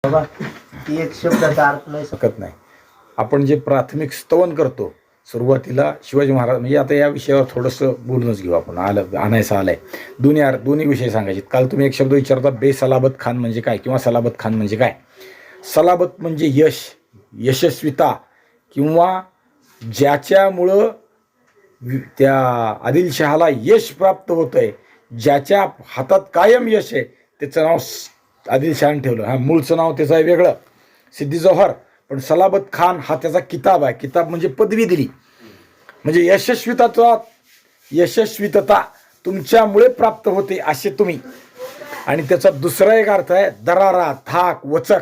बाबा ती एक शब्दाचा अर्थ नाही शकत नाही. आपण जे प्राथमिक स्तवन करतो सुरुवातीला शिवाजी महाराज, म्हणजे आता या विषयावर थोडंसं बोलूनच घेऊ आपण. आणायचं आलंय दोन्ही विषय सांगायचे. काल तुम्ही एक शब्द विचारता, बेसलाबत खान म्हणजे काय किंवा सलाबत खान म्हणजे काय. सलाबत म्हणजे यश, यशस्विता, किंवा ज्याच्यामुळं त्या आदिलशहाला यश प्राप्त होतंय, ज्याच्या हातात कायम यश आहे, त्याचं नाव आदिलशहाने ठेवलं. हा मूळचं नाव त्याचं आहे वेगळं, सिद्धी जौहर, पण सलाबत खान हा त्याचा किताब आहे. किताब म्हणजे पदवी दिली, म्हणजे यशस्वितता तुमच्यामुळे प्राप्त होते असे तुम्ही. आणि त्याचा दुसरा एक अर्थ आहे दरारा, धाक, वचक.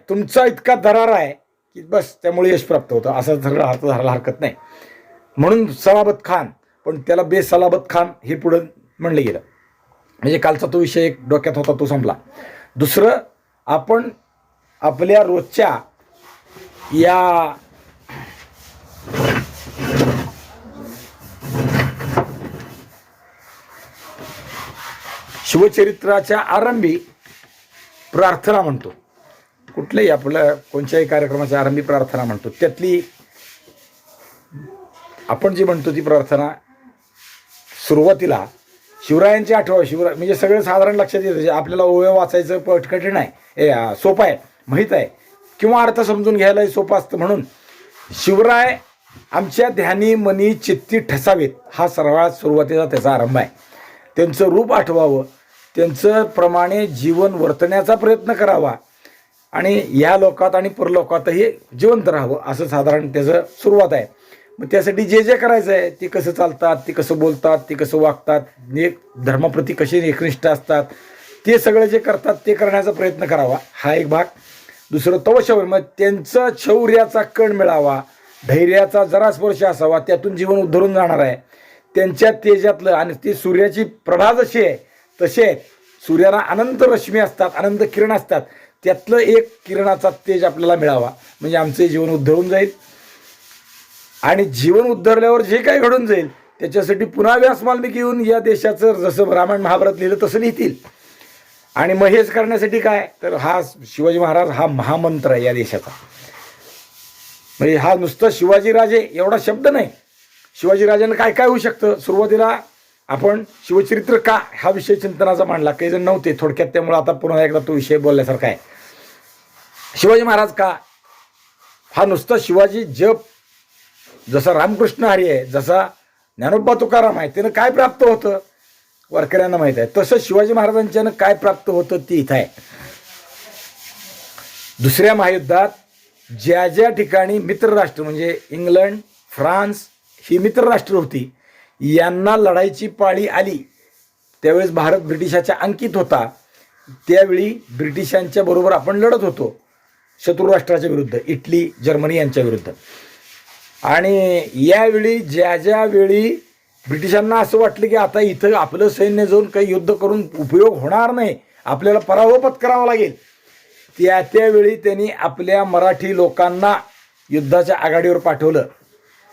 तुमचा इतका दरारा आहे की बस त्यामुळे यश प्राप्त होतं, असं सगळं अर्थ धरायला हरकत नाही. म्हणून सलाबत खान, पण त्याला बेसलाबत खान हे पुढं म्हणलं गेलं. म्हणजे कालचा तो विषय एक डोक्यात होता, तो संपला. दुसरं, आपण आपल्या रोजच्या या शिवचरित्राच्या आरंभी प्रार्थना म्हणतो. कुठल्याही आपल्या कोणत्याही कार्यक्रमाच्या आरंभी प्रार्थना म्हणतो. त्यातली आपण जी म्हणतो ती प्रार्थना सुरुवातीला शिवरायांची आठवण. म्हणजे सगळं साधारण लक्षात येतं. आपल्याला ओव्या वाचायचं कठीण आहे, सोपं आहे, माहीत आहे, किंवा अर्थ समजून घ्यायला सोपं असतं. म्हणून शिवराय आमच्या ध्यानी मनी चित्ती ठसावेत, हा सर्वात सुरुवातीचा त्याचा आरंभ आहे. त्यांचं रूप आठवावं, त्यांचं प्रमाणे जीवन वर्तण्याचा प्रयत्न करावा, आणि या लोकात आणि परलोकातही जिवंत राहावं, असं साधारण त्याचं सुरुवात आहे. मग त्यासाठी जे जे करायचं आहे, ते कसं चालतात, ते कसं बोलतात, ते कसं वागतात, धर्माप्रती कसे एकनिष्ठ असतात, ते सगळं जे करतात ते करण्याचा प्रयत्न करावा, हा एक भाग. दुसरं तवशौर्य, मग त्यांचं शौर्याचा कण मिळावा, धैर्याचा जरा स्पर्श असावा, त्यातून जीवन उद्धरून जाणार आहे. त्यांच्या तेजातलं, आणि ती सूर्याची प्रभा जशी आहे तसे सूर्याला अनंत रश्मी असतात, अनंत किरण असतात, त्यातलं एक किरणाचा तेज आपल्याला मिळावा, म्हणजे आमचं जीवन उद्धरून जाईल. आणि जीवन उद्धरल्यावर जे काही घडून जाईल त्याच्यासाठी पुन्हा व्यास वाल्मिकी येऊन या देशाचं जसं रामायण महाभारत लिहिलं तसं लिहितील. आणि मग हेच करण्यासाठी काय, तर हा शिवाजी महाराज हा महामंत्र आहे या देशाचा. म्हणजे हा नुसतं शिवाजीराजे एवढा शब्द नाही, शिवाजीराजांना काय काय होऊ शकतं. सुरुवातीला आपण शिवचरित्र का हा विषय चिंतनाचा मांडला, काही जण नव्हते थोडक्यात, त्यामुळे आता पुन्हा एकदा तो विषय बोलल्यासारखा आहे. शिवाजी महाराज का, हा नुसता शिवाजी जप, जसा रामकृष्ण हरी आहे, जसा ज्ञानोबा तुकाराम आहे, त्यानं काय प्राप्त होतं वारकऱ्यांना माहीत आहे, तसं शिवाजी महाराजांच्यानं काय प्राप्त होतं ते इथं आहे. दुसऱ्या महायुद्धात ज्या ज्या ठिकाणी मित्रराष्ट्र, म्हणजे इंग्लंड, फ्रान्स ही मित्रराष्ट्र होती, यांना लढाईची पाळी आली, त्यावेळेस भारत ब्रिटिशाच्या अंकित होता. त्यावेळी ब्रिटिशांच्या बरोबर आपण लढत होतो शत्रुराष्ट्राच्या विरुद्ध, इटली, जर्मनी यांच्या विरुद्ध. आणि यावेळी ज्या वेळी ब्रिटिशांना असं वाटलं की आता इथं आपलं सैन्य जाऊन काही युद्ध करून उपयोग होणार नाही, आपल्याला पराभव पत्करावा लागेल, त्यावेळी त्यांनी आपल्या मराठी लोकांना युद्धाच्या आघाडीवर पाठवलं.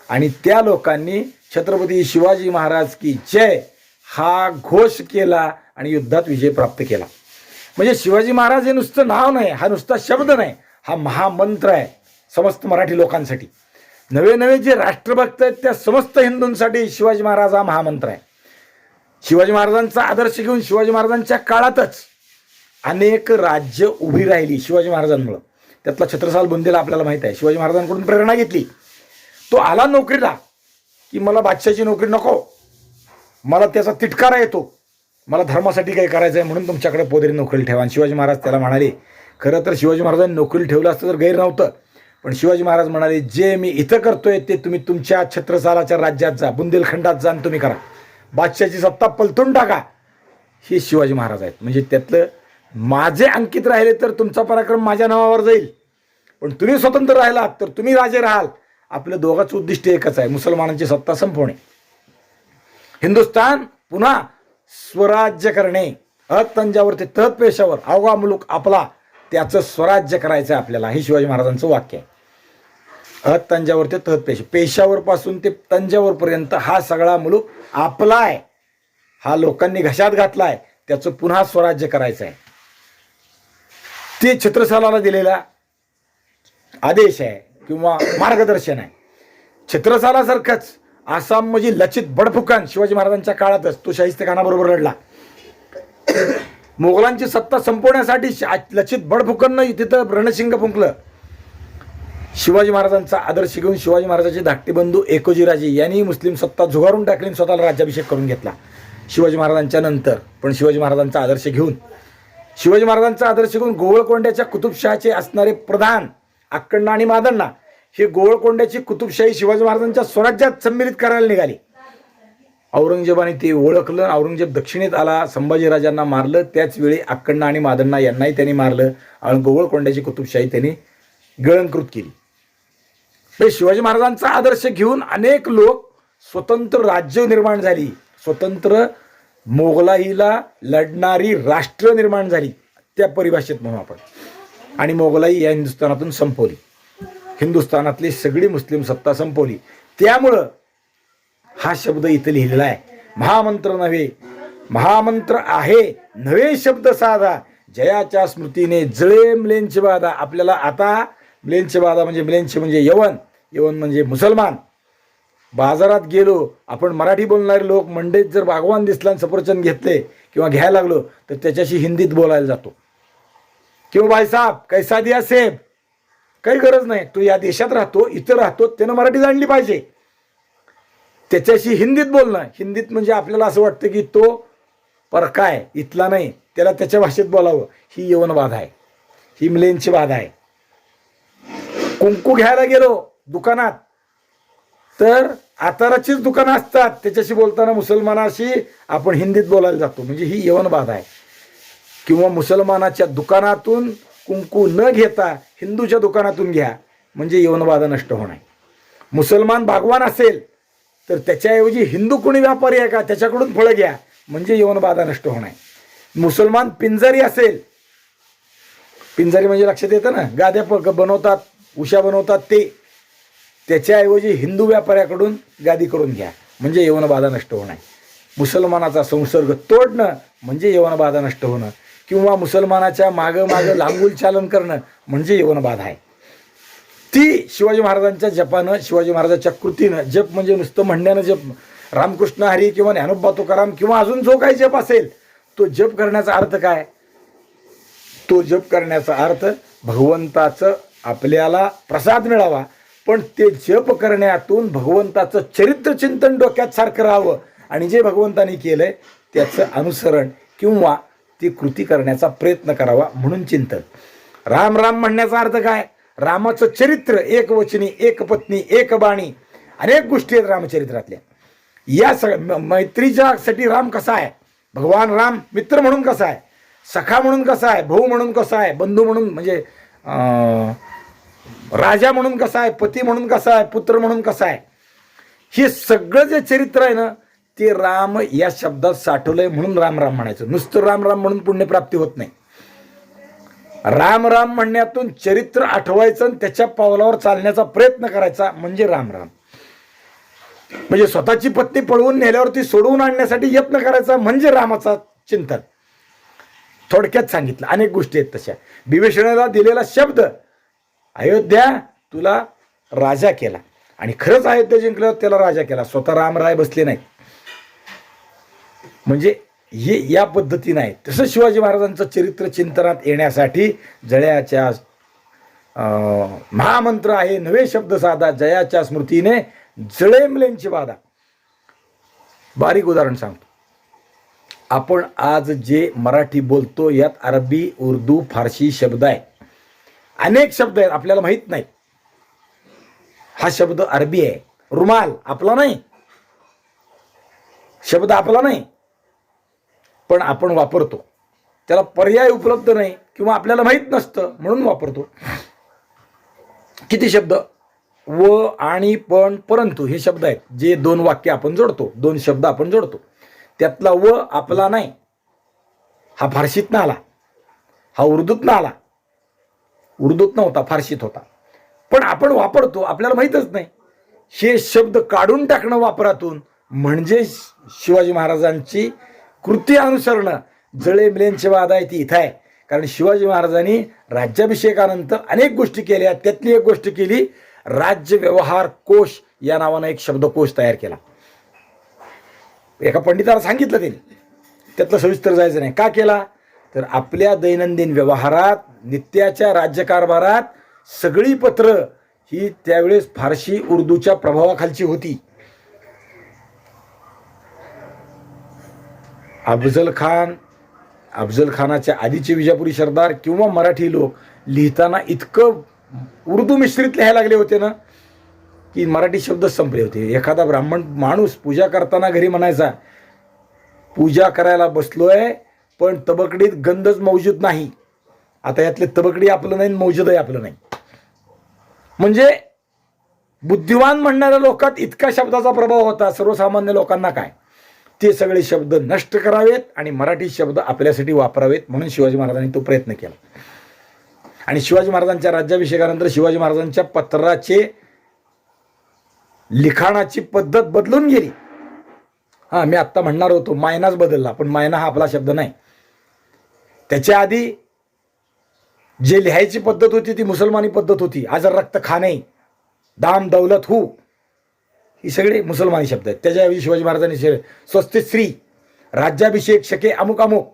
आणि त्या लोकांनी छत्रपती शिवाजी महाराज की जय हा घोष केला आणि युद्धात विजय प्राप्त केला. म्हणजे शिवाजी महाराज हे नुसतं नाव नाही, हा नुसता शब्द नाही, हा महामंत्र आहे समस्त मराठी लोकांसाठी. नवे जे राष्ट्रभक्त आहेत त्या समस्त हिंदूंसाठी शिवाजी महाराज हा महामंत्र आहे. शिवाजी महाराजांचा आदर्श घेऊन शिवाजी महाराजांच्या काळातच अनेक राज्य उभी राहिली शिवाजी महाराजांमुळं. त्यातला छत्रसाल बुंदेला आपल्याला माहीत आहे, शिवाजी महाराजांकडून प्रेरणा घेतली. तो आला नोकरीला की मला बादशाची नोकरी नको, मला त्याचा तिटकारा येतो, मला धर्मासाठी काही करायचं आहे, म्हणून तुमच्याकडे पोदेरी नोकरी ठेवा. आणि शिवाजी महाराज त्याला म्हणाले, खरं तर शिवाजी महाराजांनी नोकरी ठेवलं असतं तर गैर नव्हतं, पण शिवाजी महाराज म्हणाले जे मी इथं करतोय ते तुम्ही तुमच्या छत्रसालाच्या राज्यात जा, बुंदेलखंडात जा आणि तुम्ही करा, बादशाची सत्ता पलटून टाका. हे शिवाजी महाराज आहेत. म्हणजे त्यातलं माझे अंकित राहिले तर तुमचा पराक्रम माझ्या नावावर जाईल, पण तुम्ही स्वतंत्र राहिलात तर तुम्ही राजे राहाल. आपलं दोघांचं उद्दिष्ट एकच आहे, मुसलमानांची सत्ता संपवणे, हिंदुस्थान पुन्हा स्वराज्य करणे, तंजावर ते तहत पेशावर, अवघा मुलूक आपला, त्याचं स्वराज्य करायचं आहे आपल्याला. हे शिवाजी महाराजांचं वाक्य आहे. तंजावर ते तहत पेशावर पासून ते तंजावरपर्यंत हा सगळा मुलूक आपला आहे, हा लोकांनी घशात घातला आहे, त्याचं पुन्हा स्वराज्य करायचं आहे. ते छत्रसालाला दिलेला आदेश आहे किंवा मार्गदर्शन आहे. छत्रसालासारखंच आसाम म्हणजे लचित बडफुकन शिवाजी महाराजांच्या काळातच तो शाहिस्तेखानाबरोबर लढला. मोगलांची सत्ता संपवण्यासाठी लचित बडफुकननं तिथं रणशिंग फुंकलं. शिवाजी महाराजांचा आदर्श घेऊन शिवाजी महाराजांचे धाकटे बंधू एकोजीराजे यांनी मुस्लिम सत्ता झुगारून टाकली आणि स्वतःला राज्याभिषेक करून घेतला शिवाजी महाराजांच्या नंतर. पण शिवाजी महाराजांचा आदर्श घेऊन गोवळकोंड्याच्या कुतुबशहाचे असणारे प्रधान अक्कण्णा आणि मादण्णा हे गोवळकोंड्याची कुतुबशाही शिवाजी महाराजांच्या स्वराज्यात सम्मिलित करायला निघाली. औरंगजेबाने ते ओळखलं. औरंगजेब दक्षिणेत आला, संभाजीराजांना मारलं. त्याच वेळी अक्कण्णा आणि मादण्णा यांनाही त्यांनी मारलं आणि गोवळकोंड्याची कुतुबशाही त्यांनी गिळंकृत केली. शिवाजी महाराजांचा आदर्श घेऊन अनेक लोक स्वतंत्र राज्य निर्माण झाली, स्वतंत्र मोगलाईला लढणारी राष्ट्र निर्माण झाली त्या परिभाषेत म्हणू आपण. आणि मोगलाई या हिंदुस्थानातून संपवली, हिंदुस्थानातली सगळी मुस्लिम सत्ता संपवली. त्यामुळं हा शब्द इथं लिहिलेला आहे. महामंत्र नव्हे, महामंत्र आहे नव्हे शब्द साधा, जयाच्या स्मृतीने जळे म्लेंच बाधा. आपल्याला आता म्लेंच बाधा म्हणजे म्लेंच म्हणजे यवन, यवन म्हणजे मुसलमान. बाजारात गेलो आपण मराठी बोलणारे लोक मंडईत जर बागवान दिसला आणि सफरचंद घेतले किंवा घ्यायला लागलो तर त्याच्याशी हिंदीत बोलायला जातो. किंवा भाईसाहेब कैसा दिया सेब, काही गरज नाही, तो या देशात राहतो, इथं राहतो, त्यानं मराठी जाणली पाहिजे. त्याच्याशी हिंदीत बोलणं, हिंदीत म्हणजे आपल्याला असं वाटतं की तो परका आहे, इथला नाही, त्याला त्याच्या भाषेत बोलावं. ही यवन बाधा आहे, ही म्लेंची बाधा आहे. कुंकू घ्यायला गेलो दुकानात तर आताराचीच दुकानं असतात, त्याच्याशी बोलताना मुसलमानाशी आपण हिंदीत बोलायला जातो, म्हणजे ही यवन बाधा आहे. किंवा मुसलमानाच्या दुकानातून कुंकू न घेता हिंदूच्या दुकानातून घ्या, म्हणजे यवन बाधा नष्ट होणार. मुसलमान बागवान असेल तर त्याच्याऐवजी हिंदू कोणी व्यापारी आहे का त्याच्याकडून फळं घ्या, म्हणजे यवन बाधा नष्ट होणार. मुसलमान पिंजारी असेल, पिंजारी म्हणजे लक्षात येतं ना, गाद्या बनवतात, उशा बनवतात, ते त्याच्याऐवजी हिंदू व्यापाऱ्याकडून गादी करून घ्या, म्हणजे यवन बाधा नष्ट होणार. मुसलमानाचा संसर्ग तोडणं म्हणजे यवन बाधा नष्ट होणं. किंवा मुसलमानाच्या मागं लांगुल चालन करणं म्हणजे यवन बाधा आहे. ती शिवाजी महाराजांच्या जपानं, शिवाजी महाराजांच्या कृतीनं, जप म्हणजे नुसतं म्हणण्यानं जप, रामकृष्ण हरी किंवा ज्ञानोबा तुकाराम किंवा अजून जो काही जप असेल तो जप करण्याचा अर्थ काय? तो जप करण्याचा अर्थ भगवंताचं आपल्याला प्रसाद मिळावा, पण ते जप करण्यातून भगवंताचं चरित्र चिंतन डोक्यात सारखं राहावं आणि जे भगवंतानी केलंय त्याचं अनुसरण किंवा ती कृती करण्याचा प्रयत्न करावा, म्हणून चिंतन. राम राम म्हणण्याचा अर्थ काय? रामाचं चरित्र, एक वचनी, एक पत्नी, एक बाणी, अनेक गोष्टी आहेत रामचरित्रातल्या. या मैत्रीच्यासाठी राम कसा आहे? भगवान राम मित्र म्हणून कसा आहे, सखा म्हणून कसा आहे, भाऊ म्हणून कसा आहे, बंधू म्हणून म्हणजे राजा म्हणून कसा आहे, पती म्हणून कसा आहे, पुत्र म्हणून कसा आहे, हे सगळं जे चरित्र आहे ना ते राम या शब्दात साठवलंय, म्हणून राम राम म्हणायचं. नुसतं राम राम म्हणून पुण्यप्राप्ती होत नाही. राम राम म्हणण्यातून चरित्र आठवायचं आणि त्याच्या पावलावर चालण्याचा प्रयत्न करायचा म्हणजे राम राम. म्हणजे स्वतःची पत्नी पळवून नेल्यावर ती सोडवून आणण्यासाठी यत्न करायचा म्हणजे रामाचा चिंतन. थोडक्यात सांगितलं, अनेक गोष्टी आहेत तशा. विभीषणाला दिलेला शब्द, अयोध्या तुला राजा केला, आणि खरंच अयोध्या जिंकल्यावर त्याला राजा केला, स्वतः रामराय बसले नाहीत. म्हणजे हे या पद्धतीनं आहे. तसं शिवाजी महाराजांचं चरित्र चिंतनात येण्यासाठी जयाच्या महामंत्र आहे नवे शब्द साधा, जयाच्या स्मृतीने जळे म्लेंची बाधा. बारीक उदाहरण सांगतो. आपण आज जे मराठी बोलतो यात अरबी, उर्दू, फारसी शब्द आहे, अनेक शब्द आहेत, आपल्याला माहीत नाही. हा शब्द अरबी आहे. रुमाल आपला नाही, शब्द आपला नाही, पण आपण वापरतो. त्याला पर्याय उपलब्ध नाही किंवा आपल्याला माहीत नसतं म्हणून वापरतो. किती शब्द? व, आणि, पण, परंतु हे शब्द आहेत जे दोन वाक्य आपण जोडतो, दोन शब्द आपण जोडतो. त्यातला व आपला नाही, हा फारसीतनं आला, हा उर्दूतनं आला. उर्दूत नव्हता, फारसीत होता, पण आपण वापरतो, आपल्याला माहीतच नाही. हे शब्द काढून टाकणं वापरातून म्हणजे शिवाजी महाराजांची कृती अनुसरणं. जळे म्लेंची बाधा आहे ती इथं आहे. कारण शिवाजी महाराजांनी राज्याभिषेकानंतर अनेक गोष्टी केल्या. त्यातली एक गोष्ट केली, राज्य व्यवहार कोश या नावानं एक शब्दकोश तयार केला. एका पंडिताला सांगितलं त्यांनी, त्यातलं सविस्तर जायचं नाही. का केला तर आपल्या दैनंदिन व्यवहारात, नित्याच्या राज्यकारभारात सगळी पत्र ही त्यावेळेस फारशी उर्दूच्या प्रभावाखालची होती. अफजल खानाच्या आधीचे विजापुरी सरदार किंवा मराठी लोक लिहिताना इतकं उर्दू मिश्रित लिहायला लागले होते ना की मराठी शब्द संपले होते. एखादा ब्राह्मण माणूस पूजा करताना घरी म्हणायचा, पूजा करायला बसलोय पण तबकडीत गंधच मौजूद नाही. आता यातले तबकडी आपलं नाही, मौजूद आहे आपलं नाही. म्हणजे बुद्धिवान म्हणणाऱ्या लोकात इतका शब्दाचा प्रभाव होता, सर्वसामान्य लोकांना काय, ते सगळे शब्द नष्ट करावेत आणि मराठी शब्द आपल्यासाठी वापरावेत. म्हणून शिवाजी महाराजांनी तो प्रयत्न केला. आणि शिवाजी महाराजांच्या राज्याभिषेकानंतर शिवाजी महाराजांच्या पत्राचे लिखाणाची पद्धत बदलून गेली. मी आत्ता म्हणणार होतो मायनाच बदलला, पण मायना हा आपला शब्द नाही. त्याच्या आधी जे लिहायची पद्धत होती ती मुसलमानी पद्धत होती. आजर रक्त खाणे, दाम दौलत हू, ही सगळे मुसलमानी शब्द आहेत. त्याच्याऐवजी शिवाजी महाराजांनी स्वस्तिक श्री, राज्याभिषेक शके अमुक अमुक,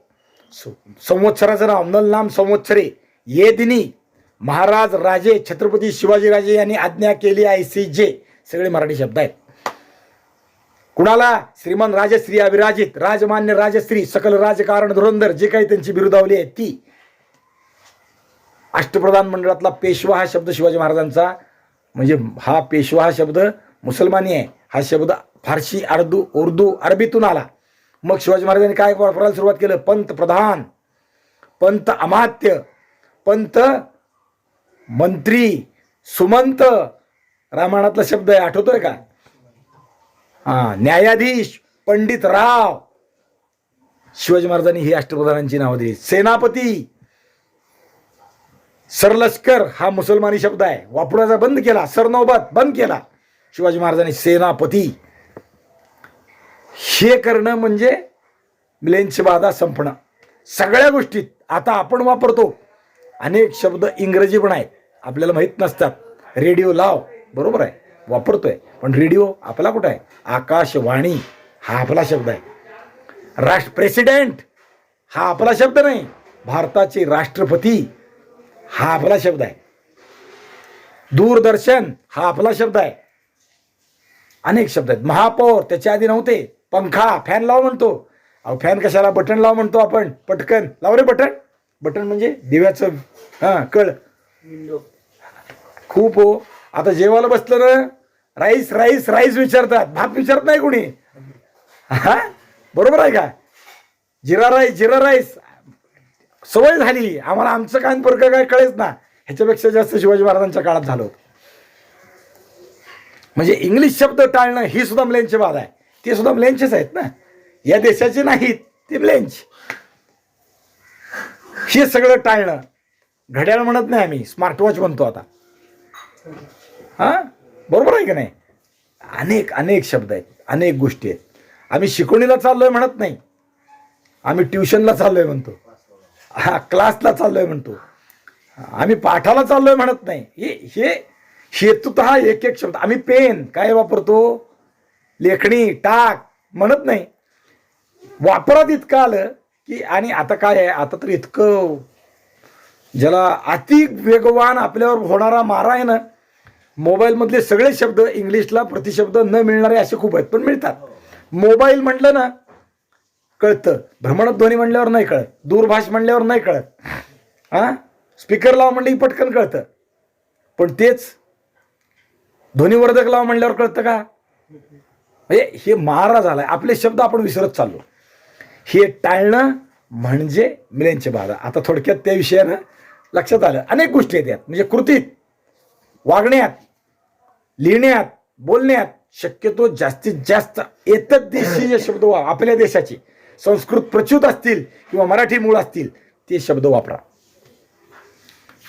संवत्सराचं नाव नल नाम संवत्सरे, ये दिनी महाराज राजे छत्रपती शिवाजीराजे यांनी आज्ञा केली ऐसी जे, सगळे मराठी शब्द आहेत. कुणाला श्रीमंत राजश्री अविराजित, राजमान्य राजश्री, सकल राजकारण धुरंधर, जे काही त्यांची बिरुदावली आहे ती. अष्टप्रधान मंडळातला पेशवा हा शब्द शिवाजी महाराजांचा, म्हणजे हा पेशवा हा शब्द मुसलमानी आहे. हा शब्द फारशी, उर्दू, अरबीतून आला. मग शिवाजी महाराजांनी काय वापरायला सुरुवात केलं, पंतप्रधान, पंत अमात्य, पंत मंत्री, सुमंत, रामायणातला शब्द आहे, आठवतोय का? न्यायाधीश, पंडित राव. शिवाजी महाराजांनी ही अष्टप्रधानांची नावं दिली. सेनापती, सरलष्कर हा मुसलमानी शब्द आहे, वापरायचा बंद केला. सरनौबत बंद केला शिवाजी महाराजांनी. सेनापती हे करणं म्हणजे मिलेंची बाधा संपणं. सगळ्या गोष्टीत आता आपण वापरतो. अनेक शब्द इंग्रजी पण आहेत, आपल्याला माहीत नसतात. रेडिओ लाव, बरोबर आहे, वापरतोय, पण रेडिओ आपला कुठं आहे? आकाशवाणी हा आपला शब्द आहे. प्रेसिडेंट हा आपला शब्द नाही. भारताचे राष्ट्रपती हा आपला शब्द आहे. दूरदर्शन हा आपला शब्द आहे. अनेक शब्द आहेत. महापौर त्याच्या आधी नव्हते. पंखा, फॅन लाव म्हणतो. अहो फॅन कशाला, बटन लाव म्हणतो आपण. पटकन लाव रे बटन. बटन म्हणजे दिव्याचं कळ. खूप हो. आता जेवायला बसलं ना, राईस राईस राईस विचारतात, भात विचारत नाही कोणी. बरोबर आहे का? जिरा राईस जिरा राईस सवय झाली आम्हाला. आमचं काय फरक काय कळेच ना. ह्याच्यापेक्षा जास्त शिवाजी महाराजांच्या काळात झालं होतं. म्हणजे इंग्लिश शब्द टाळणं ही सुद्धा म्लेंच बाधा आहे. ते सुद्धा म्लेंचेच आहेत ना, या देशाचे नाहीत, ते म्लेंच. हे सगळं टाळणं. घड्याळ म्हणत नाही आम्ही, स्मार्टवॉच म्हणतो आता. बरोबर आहे का नाही? अनेक अनेक शब्द आहेत, अनेक गोष्टी आहेत. आम्ही शिकवणीला चाललोय म्हणत नाही, आम्ही ट्युशनला चाललोय म्हणतो, क्लासला चाललोय म्हणतो, आम्ही पाठाला चाललोय म्हणत नाही. हे हेतुतः एक एक शब्द. आम्ही पेन काय वापरतो, लेखणी, टाक म्हणत नाही. वापरात इतकं आलं की. आणि आता काय आहे, आता तर इतकं ज्याला अति वेगवान आपल्यावर होणारा मारा आहे ना. मोबाईलमधले सगळे शब्द इंग्लिशला प्रतिशब्द न मिळणारे असे खूप आहेत, पण मिळतात. मोबाईल म्हटलं ना कळतं, भ्रमणध्वनी म्हणल्यावर नाही कळत, दूरभाष म्हणल्यावर नाही कळत, स्पीकर लाव म्हणलं की पटकन कळतं. पण तेच ध्वनिवर्धक लाव म्हणल्यावर कळतं का? म्हणजे हे मारा झालाय. आपले शब्द आपण विसरत चाललो. हे टाळणं म्हणजे मिलेंची बाधा. आता थोडक्यात त्या विषयानं लक्षात आलं. अनेक गोष्टी आहेत यात, म्हणजे कृतीत, वागण्यात, लिहिण्यात, बोलण्यात शक्यतो जास्तीत जास्त एतद्देशीय शब्द आपल्या देशाचे संस्कृत प्रच्युत असतील किंवा मराठी मूळ असतील ते शब्द वापरा.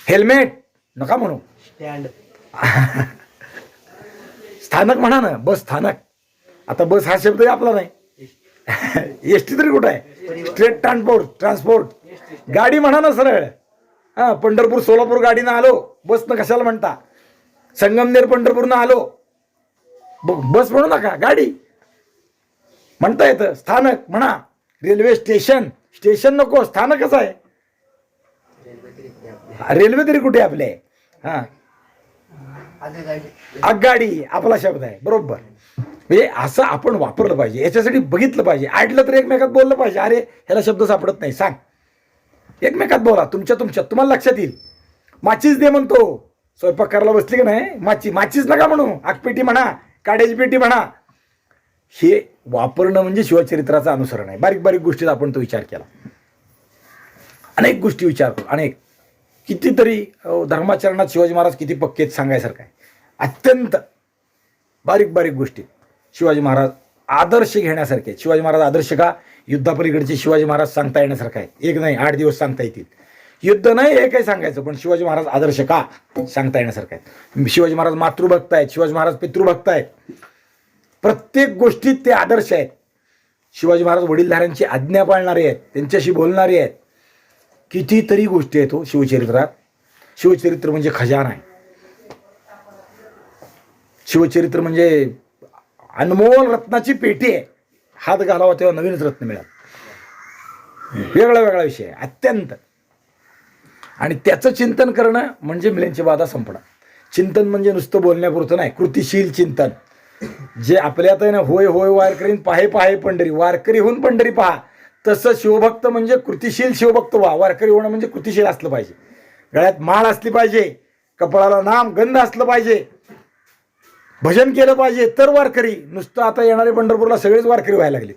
हेल्मेट नका म्हणू, स्टँड. स्थानक म्हणा ना, बस स्थानक. आता बस हा शब्द आपला नाही. एसटी तरी कुठं आहे? स्टेट ट्रान्सपोर्ट गाडी म्हणा ना सरळ. हा, पंढरपूर सोलापूर गाडीनं आलो, बसनं कशाला म्हणता? संगमनेर पंढरपूरनं आलो, बस म्हणू नका, गाडी म्हणता येतं. स्थानक म्हणा, रेल्वे स्टेशन, स्टेशन नको, स्थानकच आहे. रेल्वे तरी कुठे आपले? हा, आगगाडी आपला शब्द आहे, बरोबर. म्हणजे असं आपण वापरलं पाहिजे, याच्यासाठी बघितलं पाहिजे. आडलं तर एकमेकात बोललं पाहिजे. अरे ह्याला शब्द सापडत नाही, सांग, एकमेकात बोला, तुमच्यात तुम्हाला लक्षात येईल. माचीस दे म्हणतो, स्वयंपाक करायला बसली की नाही, माचीस नका म्हणू, आगपेटी म्हणा, काड्याची पेटी म्हणा. हे वापरणं म्हणजे शिवचरित्राचं अनुसरण आहे. बारीक बारीक गोष्टीत आपण तो विचार केला, अनेक गोष्टी विचार करू, अनेक कितीतरी धर्माचरणात शिवाजी महाराज किती पक्के आहेत सांगायसारखं आहे. अत्यंत बारीक बारीक गोष्टी शिवाजी महाराज आदर्श घेण्यासारखे. शिवाजी महाराज आदर्श का? युद्धापलीकडचे शिवाजी महाराज सांगता येण्यासारखं आहे. एक नाही 8 दिवस सांगता येतील. युद्ध नाही हे काही सांगायचं, पण शिवाजी महाराज आदर्श का सांगता येण्यासारखं आहे. शिवाजी महाराज मातृभक्त आहेत, शिवाजी महाराज पितृभक्त आहेत. प्रत्येक गोष्टीत ते आदर्श आहेत. शिवाजी महाराज वडीलधाऱ्यांची आज्ञा पाळणारे आहेत, त्यांच्याशी बोलणारे आहेत. कितीतरी गोष्टी आहेत हो शिवचरित्रात. शिवचरित्र म्हणजे खजाना आहे. शिवचरित्र म्हणजे अनमोल रत्नाची पेटी आहे. हात घालावा तेव्हा नवीनच रत्न मिळाल. वेगळा वेगळा विषय आहे अत्यंत. आणि त्याचं चिंतन करणं म्हणजे मिलिंदची बाधा संपणं. चिंतन म्हणजे नुसतं बोलण्यापुरतं नाही, कृतिशील चिंतन. जे आपल्यात आहे ना, होय होय वारकरी, पाहे पाहे पंढरी, वारकरी होऊन पंढरी पहा, तसं शिवभक्त म्हणजे कृतिशील शिवभक्त व्हा. वारकरी होणं म्हणजे कृतिशील असलं पाहिजे. गळ्यात माळ असली पाहिजे, कपाळाला नाम गंध असलं पाहिजे, भजन केलं पाहिजे तर वारकरी. नुसतं आता येणारे पंढरपूरला सगळेच वारकरी व्हायला लागले.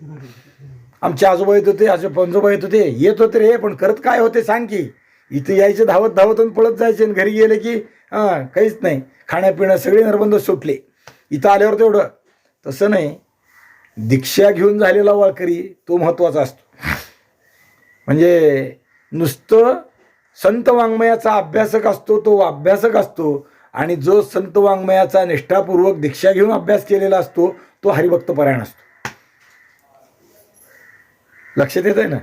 आमचे आजोबा येत होते, पंजोबा येत होते रे, पण करत काय होते सांग की? इथं यायचे धावत धावत आणि पळत जायचे, आणि घरी गेले की काहीच नाही, खाण्यापिणं सगळे निर्बंध सुटले. इथं आल्यावर तेवढं. तसं नाही, दीक्षा घेऊन झालेला वारकरी तो महत्त्वाचा असतो. म्हणजे नुसतं संत वाङ्मयाचा अभ्यासक असतो तो अभ्यासक असतो, आणि जो संत वाङ्मयाचा निष्ठापूर्वक दीक्षा घेऊन अभ्यास केलेला असतो तो हरिभक्त परायण असतो. लक्षात येत आहे ना?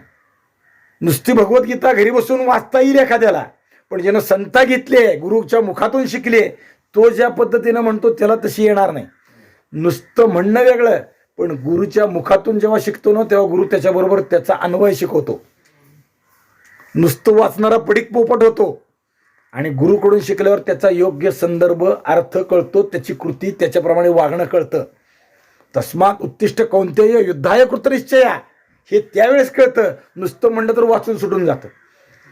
नुसती भगवद्गीता घरी बसून वाचता येईल एखाद्याला, पण ज्यानं संता घेतले, गुरुच्या मुखातून शिकले, तो ज्या पद्धतीनं म्हणतो त्याला तशी येणार नाही. नुसतं म्हणणं वेगळं, पण गुरुच्या मुखातून जेव्हा शिकतो ना, तेव्हा गुरु त्याच्याबरोबर त्याचा अन्वय शिकवतो. नुसतं वाचणारा पडीक पोपट होतो, आणि गुरुकडून शिकल्यावर त्याचा योग्य संदर्भ अर्थ कळतो, त्याची कृती त्याच्याप्रमाणे वागणं कळतं. तस्मात उत्तिष्ठ कौंतेय युद्धाय कृतनिश्चया, हे त्यावेळेस कळतं. नुसतं म्हणलं तर वाचून सुटून जातं.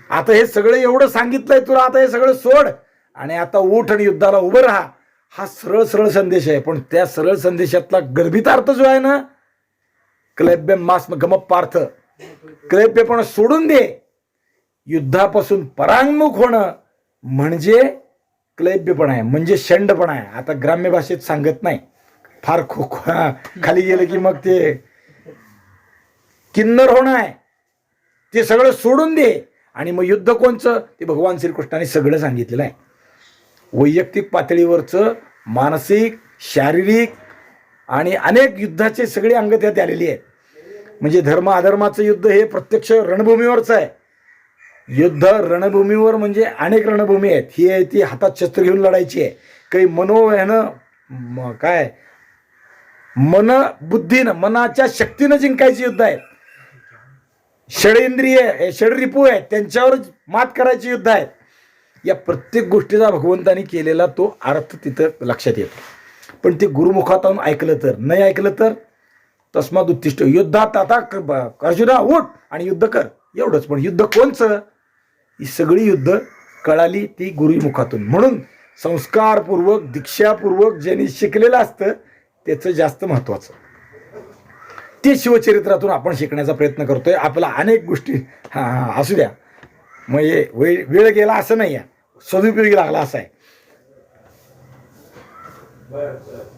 आता हे सगळं एवढं सांगितलंय तुला, आता हे सगळं सोड आणि आता उठ आणि युद्धाला उभं राहा, हा सरळ सरळ संदेश आहे. पण त्या सरळ संदेशातला गर्भितार्थ जो आहे ना, क्लैब्यम मास्म गमप पार्थ, क्लैब्यपणा सोडून दे, युद्धापासून परांगमुख होणं म्हणजे क्लैब्यपणा आहे, म्हणजे शंडपणा आहे. आता ग्राम्य भाषेत सांगत नाही, फार खाली गेलं की मग ते किन्नर होणं आहे. ते सगळं सोडून दे. आणि मग युद्ध कोणचं ते भगवान श्रीकृष्णाने सगळं सांगितलेलं आहे. वैयक्तिक पातळीवरचं, मानसिक, शारीरिक आणि अनेक युद्धाचे सगळे अंग त्यात आलेली आहेत. म्हणजे धर्म अधर्माचं युद्ध हे प्रत्यक्ष रणभूमीवरचं आहे. युद्ध रणभूमीवर म्हणजे अनेक रणभूमी आहेत. ही आहे ती हातात शस्त्र घेऊन लढायची आहे. काही मनोह्यानं काय बुद्धीनं, मनाच्या शक्तीनं जिंकायची युद्ध आहेत. षडेंद्रिय षडरिपू आहेत, त्यांच्यावर मात करायची युद्ध आहेत. या प्रत्येक गोष्टीचा भगवंतानी केलेला तो अर्थ तिथं लक्षात येतो. पण ते गुरुमुखातून ऐकलं तर, नाही ऐकलं तर तस्मात उत्तिष्ठ युद्धात, आता अर्जुना उठ आणि युद्ध कर, एवढंच. पण युद्ध कोणचं? ही सगळी युद्ध कळाली ती गुरुमुखातून. म्हणून संस्कारपूर्वक, दीक्षापूर्वक ज्यांनी शिकलेलं असतं त्याचं जास्त महत्त्वाचं. ते शिवचरित्रातून आपण शिकण्याचा प्रयत्न करतोय. आपला अनेक गोष्टी असू द्या, म्हणजे वेळ गेला असं नाही आहे, सदुपयोगी लागला असं आहे.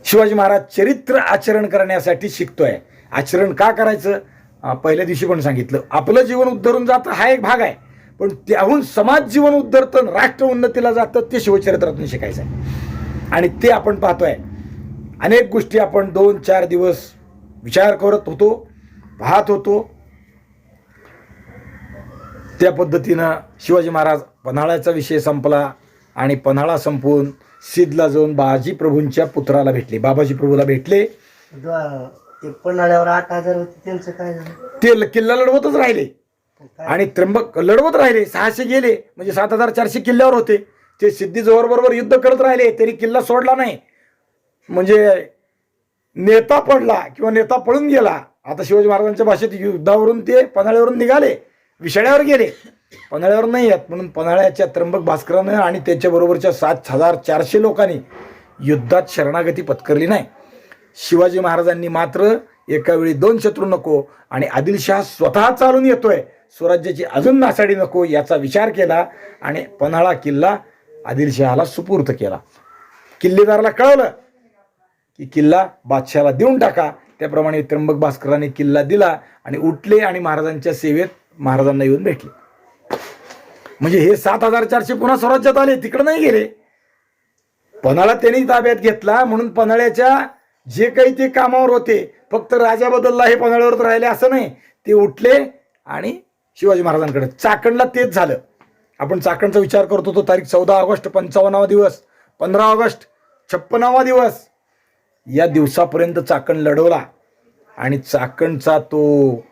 शिवाजी महाराज चरित्र आचरण करण्यासाठी शिकतोय. आचरण का करायचं? पहिल्या दिवशी पण सांगितलं. आपलं जीवन उद्धरून जातं हा एक भाग आहे, पण त्याहून समाज जीवन उद्धरतं, राष्ट्र उन्नतीला जातं, ते शिवचरित्रातून शिकायचं आहे. आणि ते आपण पाहतोय. अनेक गोष्टी आपण 2-4 दिवस विचार करत होतो, पाहत होतो. त्या पद्धतीनं शिवाजी महाराज पन्हाळ्याचा विषय संपला आणि पन्हाळा संपवून सिद्धला जाऊन बाजी प्रभूंच्या पुत्राला भेटले, बाबाजी प्रभूला भेटले. ते पन्हाळ्यावर 8,000 होते त्यांचं काय झालं? ते किल्ला लढवतच राहिले आणि त्र्यंबक लढवत राहिले. 600 गेले म्हणजे 7,400 किल्ल्यावर होते. ते सिद्धी जोहर बरोबर युद्ध करत राहिले तरी किल्ला सोडला नाही. म्हणजे नेता पडला किंवा नेता पळून गेला. आता शिवाजी महाराजांच्या भाषेत युद्धावरून ते पन्हाळ्यावरून निघाले, विशाळ्यावर गेले, पन्हाळ्यावर नाही आहेत. म्हणून पन्हाळ्याच्या त्र्यंबक भास्करानं आणि त्याच्याबरोबरच्या 7,400 लोकांनी युद्धात शरणागती पत्करली नाही. शिवाजी महाराजांनी मात्र एका वेळी 2 शत्रू नको आणि आदिलशाह स्वतः चालून येतोय, स्वराज्याची अजून नासाडी नको याचा विचार केला आणि पन्हाळा किल्ला आदिलशहाला सुपूर्त केला. किल्लेदाराला कळवलं की किल्ला बादशाहाला देऊन टाका. त्याप्रमाणे त्र्यंबक भास्करांनी किल्ला दिला आणि उठले आणि महाराजांच्या सेवेत महाराजांना येऊन भेटले. म्हणजे हे 7,400 पुन्हा स्वराज्यात आले, तिकडे नाही गेले. पन्हाळा त्यांनी ताब्यात घेतला म्हणून पन्हाळ्याच्या जे काही ते कामावर होते, फक्त राजा बदलला हे पन्हाळ्यावरच राहिले असं नाही. ते उठले आणि शिवाजी महाराजांकडे. चाकणला तेच झालं. आपण चाकणचा विचार करतो तो तारीख 14 ऑगस्ट 55वा दिवस, 15 ऑगस्ट 56वा दिवस, या दिवसापर्यंत चाकण लढवला आणि चाकणचा तो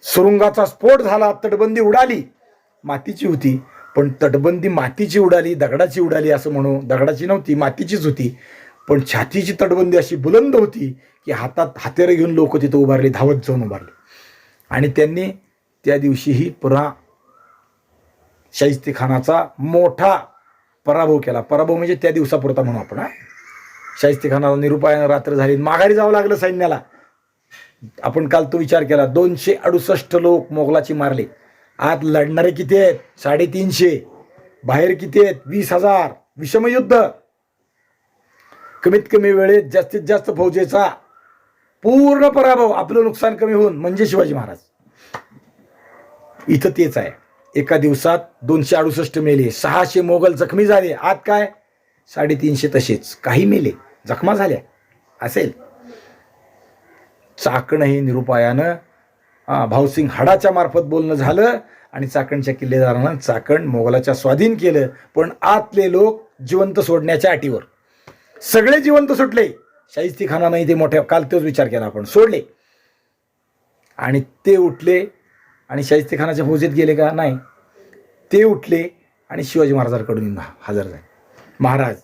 सुरुंगाचा स्फोट झाला, तटबंदी उडाली. मातीची होती पण तटबंदी मातीची उडाली, दगडाची उडाली असं म्हणू. दगडाची नव्हती, मातीचीच होती, पण छातीची तटबंदी अशी बुलंद होती की हातात हत्यारं घेऊन लोक तिथं उभारले, धावत जाऊन उभारले. आणि त्यांनी त्या दिवशीही पुन्हा शाहिस्तेखानाचा मोठा पराभव केला. पराभव म्हणजे त्या दिवसापुरता म्हणू आपण. शाहिस्तेखानाला निरुपायानं रात्र झाली, माघारी जावं लागलं सैन्याला. आपण काल तो विचार केला, 268 लोक मोगलाची मारले. आत लढणारे किती आहेत? 350. बाहेर किती आहेत? 20,000. विषमयुद्ध. कमीत कमी वेळेत जास्तीत जास्त फौजेचा पूर्ण पराभव, आपलं नुकसान कमी होऊन, म्हणजे शिवाजी महाराज. इथं तेच आहे. एका दिवसात 268 मेले, 600 मोगल जखमी झाले. आत काय? 350 तसेच. काही मेले, जखमा झाल्या असेल. चाकण हे निरुपायानं भाऊसिंग हडाच्या मार्फत बोलणं झालं आणि चाकणच्या किल्लेदारानं चाकण मोगलाच्या स्वाधीन केलं. पण आतले लोक जिवंत सोडण्याच्या अटीवर. सगळे जिवंत सुटले. शाहिस्तेखानानंही ते मोठ्या, काल तोच विचार केला आपण, सोडले. आणि ते उठले आणि शाहिस्तेखानाच्या फौजेत गेले का? नाही. ते उठले आणि शिवाजी महाराजांकडून हजर झाले. महाराज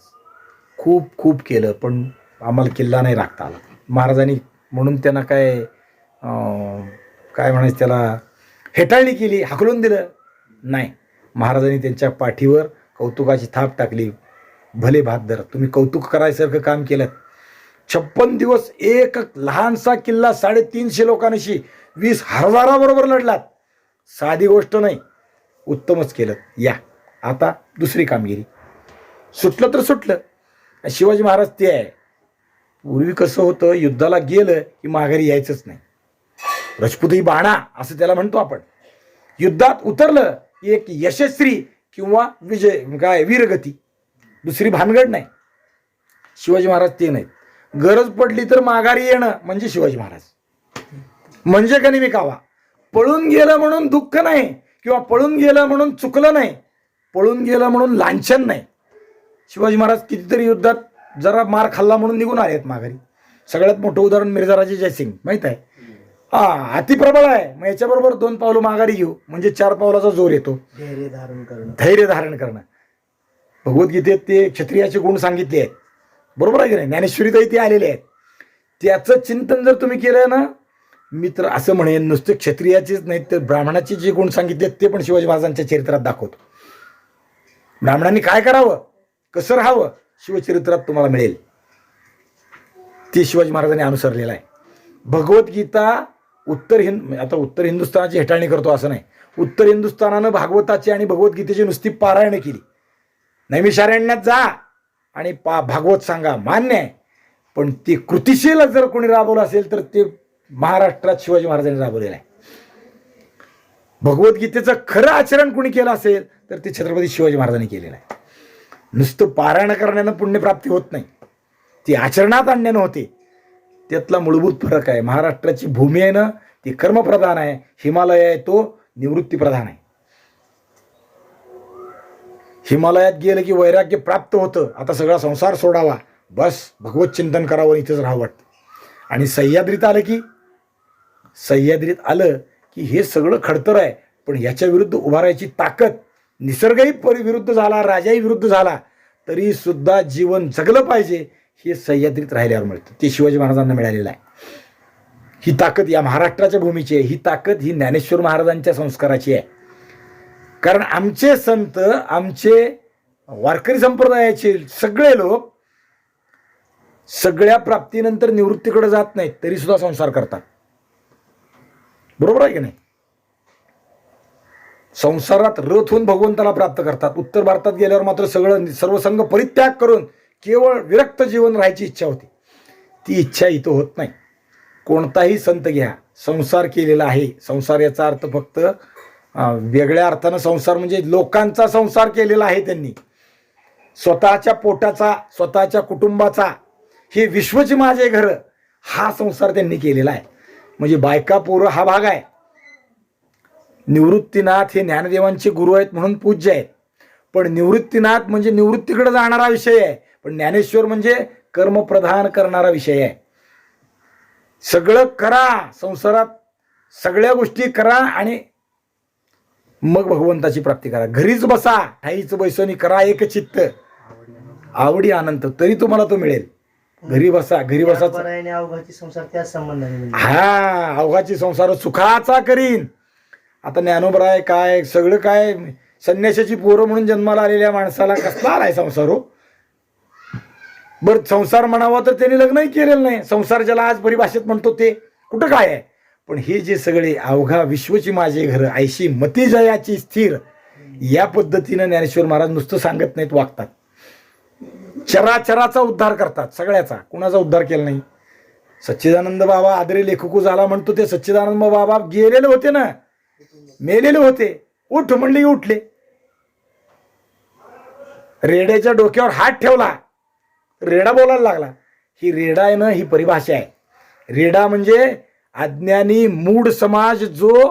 खूप खूप केलं पण आम्हाला किल्ला नाही राखता आला. महाराजांनी म्हणून त्यांना काय म्हणायचं त्याला, हेटाळणी केली, हाकलून दिलं? नाही. महाराजांनी त्यांच्या पाठीवर कौतुकाची थाप टाकली. भले बहादर, तुम्ही कौतुक करायसारखं काम केलं. 56 दिवस एक लहानसा किल्ला 350 लोकांशी 20,000 बरोबर लढलात. साधी गोष्ट नाही. उत्तमच केलं. या आता दुसरी कामगिरी. सुटलं तर सुटलं. शिवाजी महाराज ते आहे. पूर्वी कसं होतं, युद्धाला गेलं की माघारी यायचंच नाही. राजपूतही बाणा असं त्याला म्हणतो आपण. युद्धात उतरलं की एक यशस्वी किंवा विजय, काय वीरगती, दुसरी भानगड नाही. शिवाजी महाराज ते नाहीत. गरज पडली तर माघारी येणं म्हणजे शिवाजी महाराज. म्हणजे कनिमी कावा. पळून गेलं म्हणून दुःख नाही किंवा पळून गेलं म्हणून चुकलं नाही, पळून गेलं म्हणून लांछन नाही. शिवाजी महाराज कितीतरी युद्धात जरा मार खाल्ला म्हणून निघून आले आहेत माघारी. सगळ्यात मोठं उदाहरण मिर्झाराजे जयसिंग, माहीत आहे. अतिप्रबळ आहे, मग याच्याबरोबर 2 पावलं माघारी घेऊ म्हणजे 4 पावलाचा जोर येतो. धैर्य धारण करणं. भगवद्गीतेत ते क्षत्रियाचे गुण सांगितले आहेत, बरोबर आहे की नाही? ज्ञानेश्वरीतही ते आलेले आहेत. त्याचं चिंतन जर तुम्ही केलं ना, मी तर असं म्हणेन, नुसते क्षत्रियाचेच नाहीत तर ब्राह्मणाचे जे गुण सांगितले ते पण शिवाजी महाराजांच्या चरित्रात दाखवतो. ब्राह्मणांनी काय करावं, कसं राहावं, शिवचरित्रात तुम्हाला मिळेल. ते शिवाजी महाराजांनी अनुसरलेलं आहे. भगवद्गीता उत्तर हिंदुस्थानाची हेटाळणी करतो असं नाही. उत्तर हिंदुस्थानानं भागवताची आणि भगवद्गीतेची नुसती पारायण केली. नैमिषारण्यात जा आणि भागवत सांगा, मान्य आहे. पण ते कृतिशील जर कोणी राबवलं असेल तर ते महाराष्ट्रात शिवाजी महाराजांनी राबवलेलं आहे. भगवद्गीतेचं खरं आचरण कोणी केलं असेल तर ते छत्रपती शिवाजी महाराजांनी केलेलं आहे. नुसतं पारायण करण्यानं पुण्यप्राप्ती होत नाही, ती आचरणात आणण्यानं होते. त्यातला मूलभूत फरक आहे. महाराष्ट्राची भूमी आहे ना, ती कर्मप्रधान आहे. हिमालय आहे तो निवृत्तीप्रधान आहे. हिमालयात गेलं की वैराग्य प्राप्त होतं, आता सगळा संसार सोडावा, बस भगवत चिंतन करावं, इथंच राहावं वाटतं. आणि सह्याद्रीत आलं की हे सगळं खडतर आहे, पण याच्या विरुद्ध उभारायची ताकद, निसर्गही विरुद्ध झाला, राजाही विरुद्ध झाला, तरी सुद्धा जीवन जगलं पाहिजे, हे सह्याद्रीत राहिल्यावर मिळतं. ते शिवाजी महाराजांना मिळालेलं आहे. ही ताकद या महाराष्ट्राच्या भूमीची आहे. ही ताकद ही ज्ञानेश्वर महाराजांच्या संस्काराची आहे. कारण आमचे संत, आमचे वारकरी संप्रदायाचे सगळे लोक सगळ्या प्राप्तीनंतर निवृत्तीकडे जात नाहीत, तरी सुद्धा संसार करतात. बरोबर आहे की नाही? संसारात रथ होऊन भगवंताला प्राप्त करतात. उत्तर भारतात गेल्यावर मात्र सर्व संघ परित्याग करून केवळ विरक्त जीवन राहायची इच्छा होती. ती इच्छा इथं होत नाही. कोणताही संत घ्या, संसार केलेला आहे. संसार याचा अर्थ फक्त वेगळ्या अर्थानं संसार म्हणजे लोकांचा संसार केलेला आहे त्यांनी. स्वतःच्या पोटाचा, स्वतःच्या कुटुंबाचा, हे विश्वचे माझे घर, हा संसार त्यांनी केलेला आहे. म्हणजे बायका पोरं हा भाग आहे. निवृत्तीनाथ हे ज्ञानदेवांचे गुरु आहेत म्हणून पूज्य आहेत, पण निवृत्तीनाथ म्हणजे निवृत्तीकडे जाणारा विषय आहे, पण ज्ञानेश्वर म्हणजे कर्मप्रधान करणारा विषय आहे. सगळं करा, संसारात सगळ्या गोष्टी करा आणि मग भगवंताची प्राप्ती करा. घरीच बसा, ठाईच बैसोनी करा एक चित्त, आवडी आनंद, तरी तुम्हाला तो मिळेल. घरी बसा, घरी बसा. अवघाची संसार त्या संबंधाने, हा, अवघाची संसार सुखाचा करीन. आता ज्ञानोबराय काय सगळं काय, संन्यासाची पोरं म्हणून जन्माला आलेल्या माणसाला कसला आलाय संसार हो? बरं, संसार म्हणावा तर त्यांनी लग्नही केलेलं नाही. संसार ज्याला आज परिभाषेत म्हणतो ते कुठं काय आहे? पण हे जे सगळे अवघा विश्वची माझे घर, ऐशी मती जयाची स्थिर, या पद्धतीनं ज्ञानेश्वर महाराज नुसतं सांगत नाहीत, वागतात. चराचराचा उद्धार करतात, सगळ्याचा. कुणाचा उद्धार केला नाही? सच्चिदानंद बाबा आदरे लेखकू झाला म्हणतो, ते सच्चिदानंद बाबा गेलेले होते ना, मेलेले होते. उठ म्हणले उठले. रेड्याच्या डोक्यावर हात ठेवला, रेडा बोलायला लागला. ही रेडा आहे ना, ही परिभाषा आहे. रेडा म्हणजे अज्ञानी मूढ समाज जो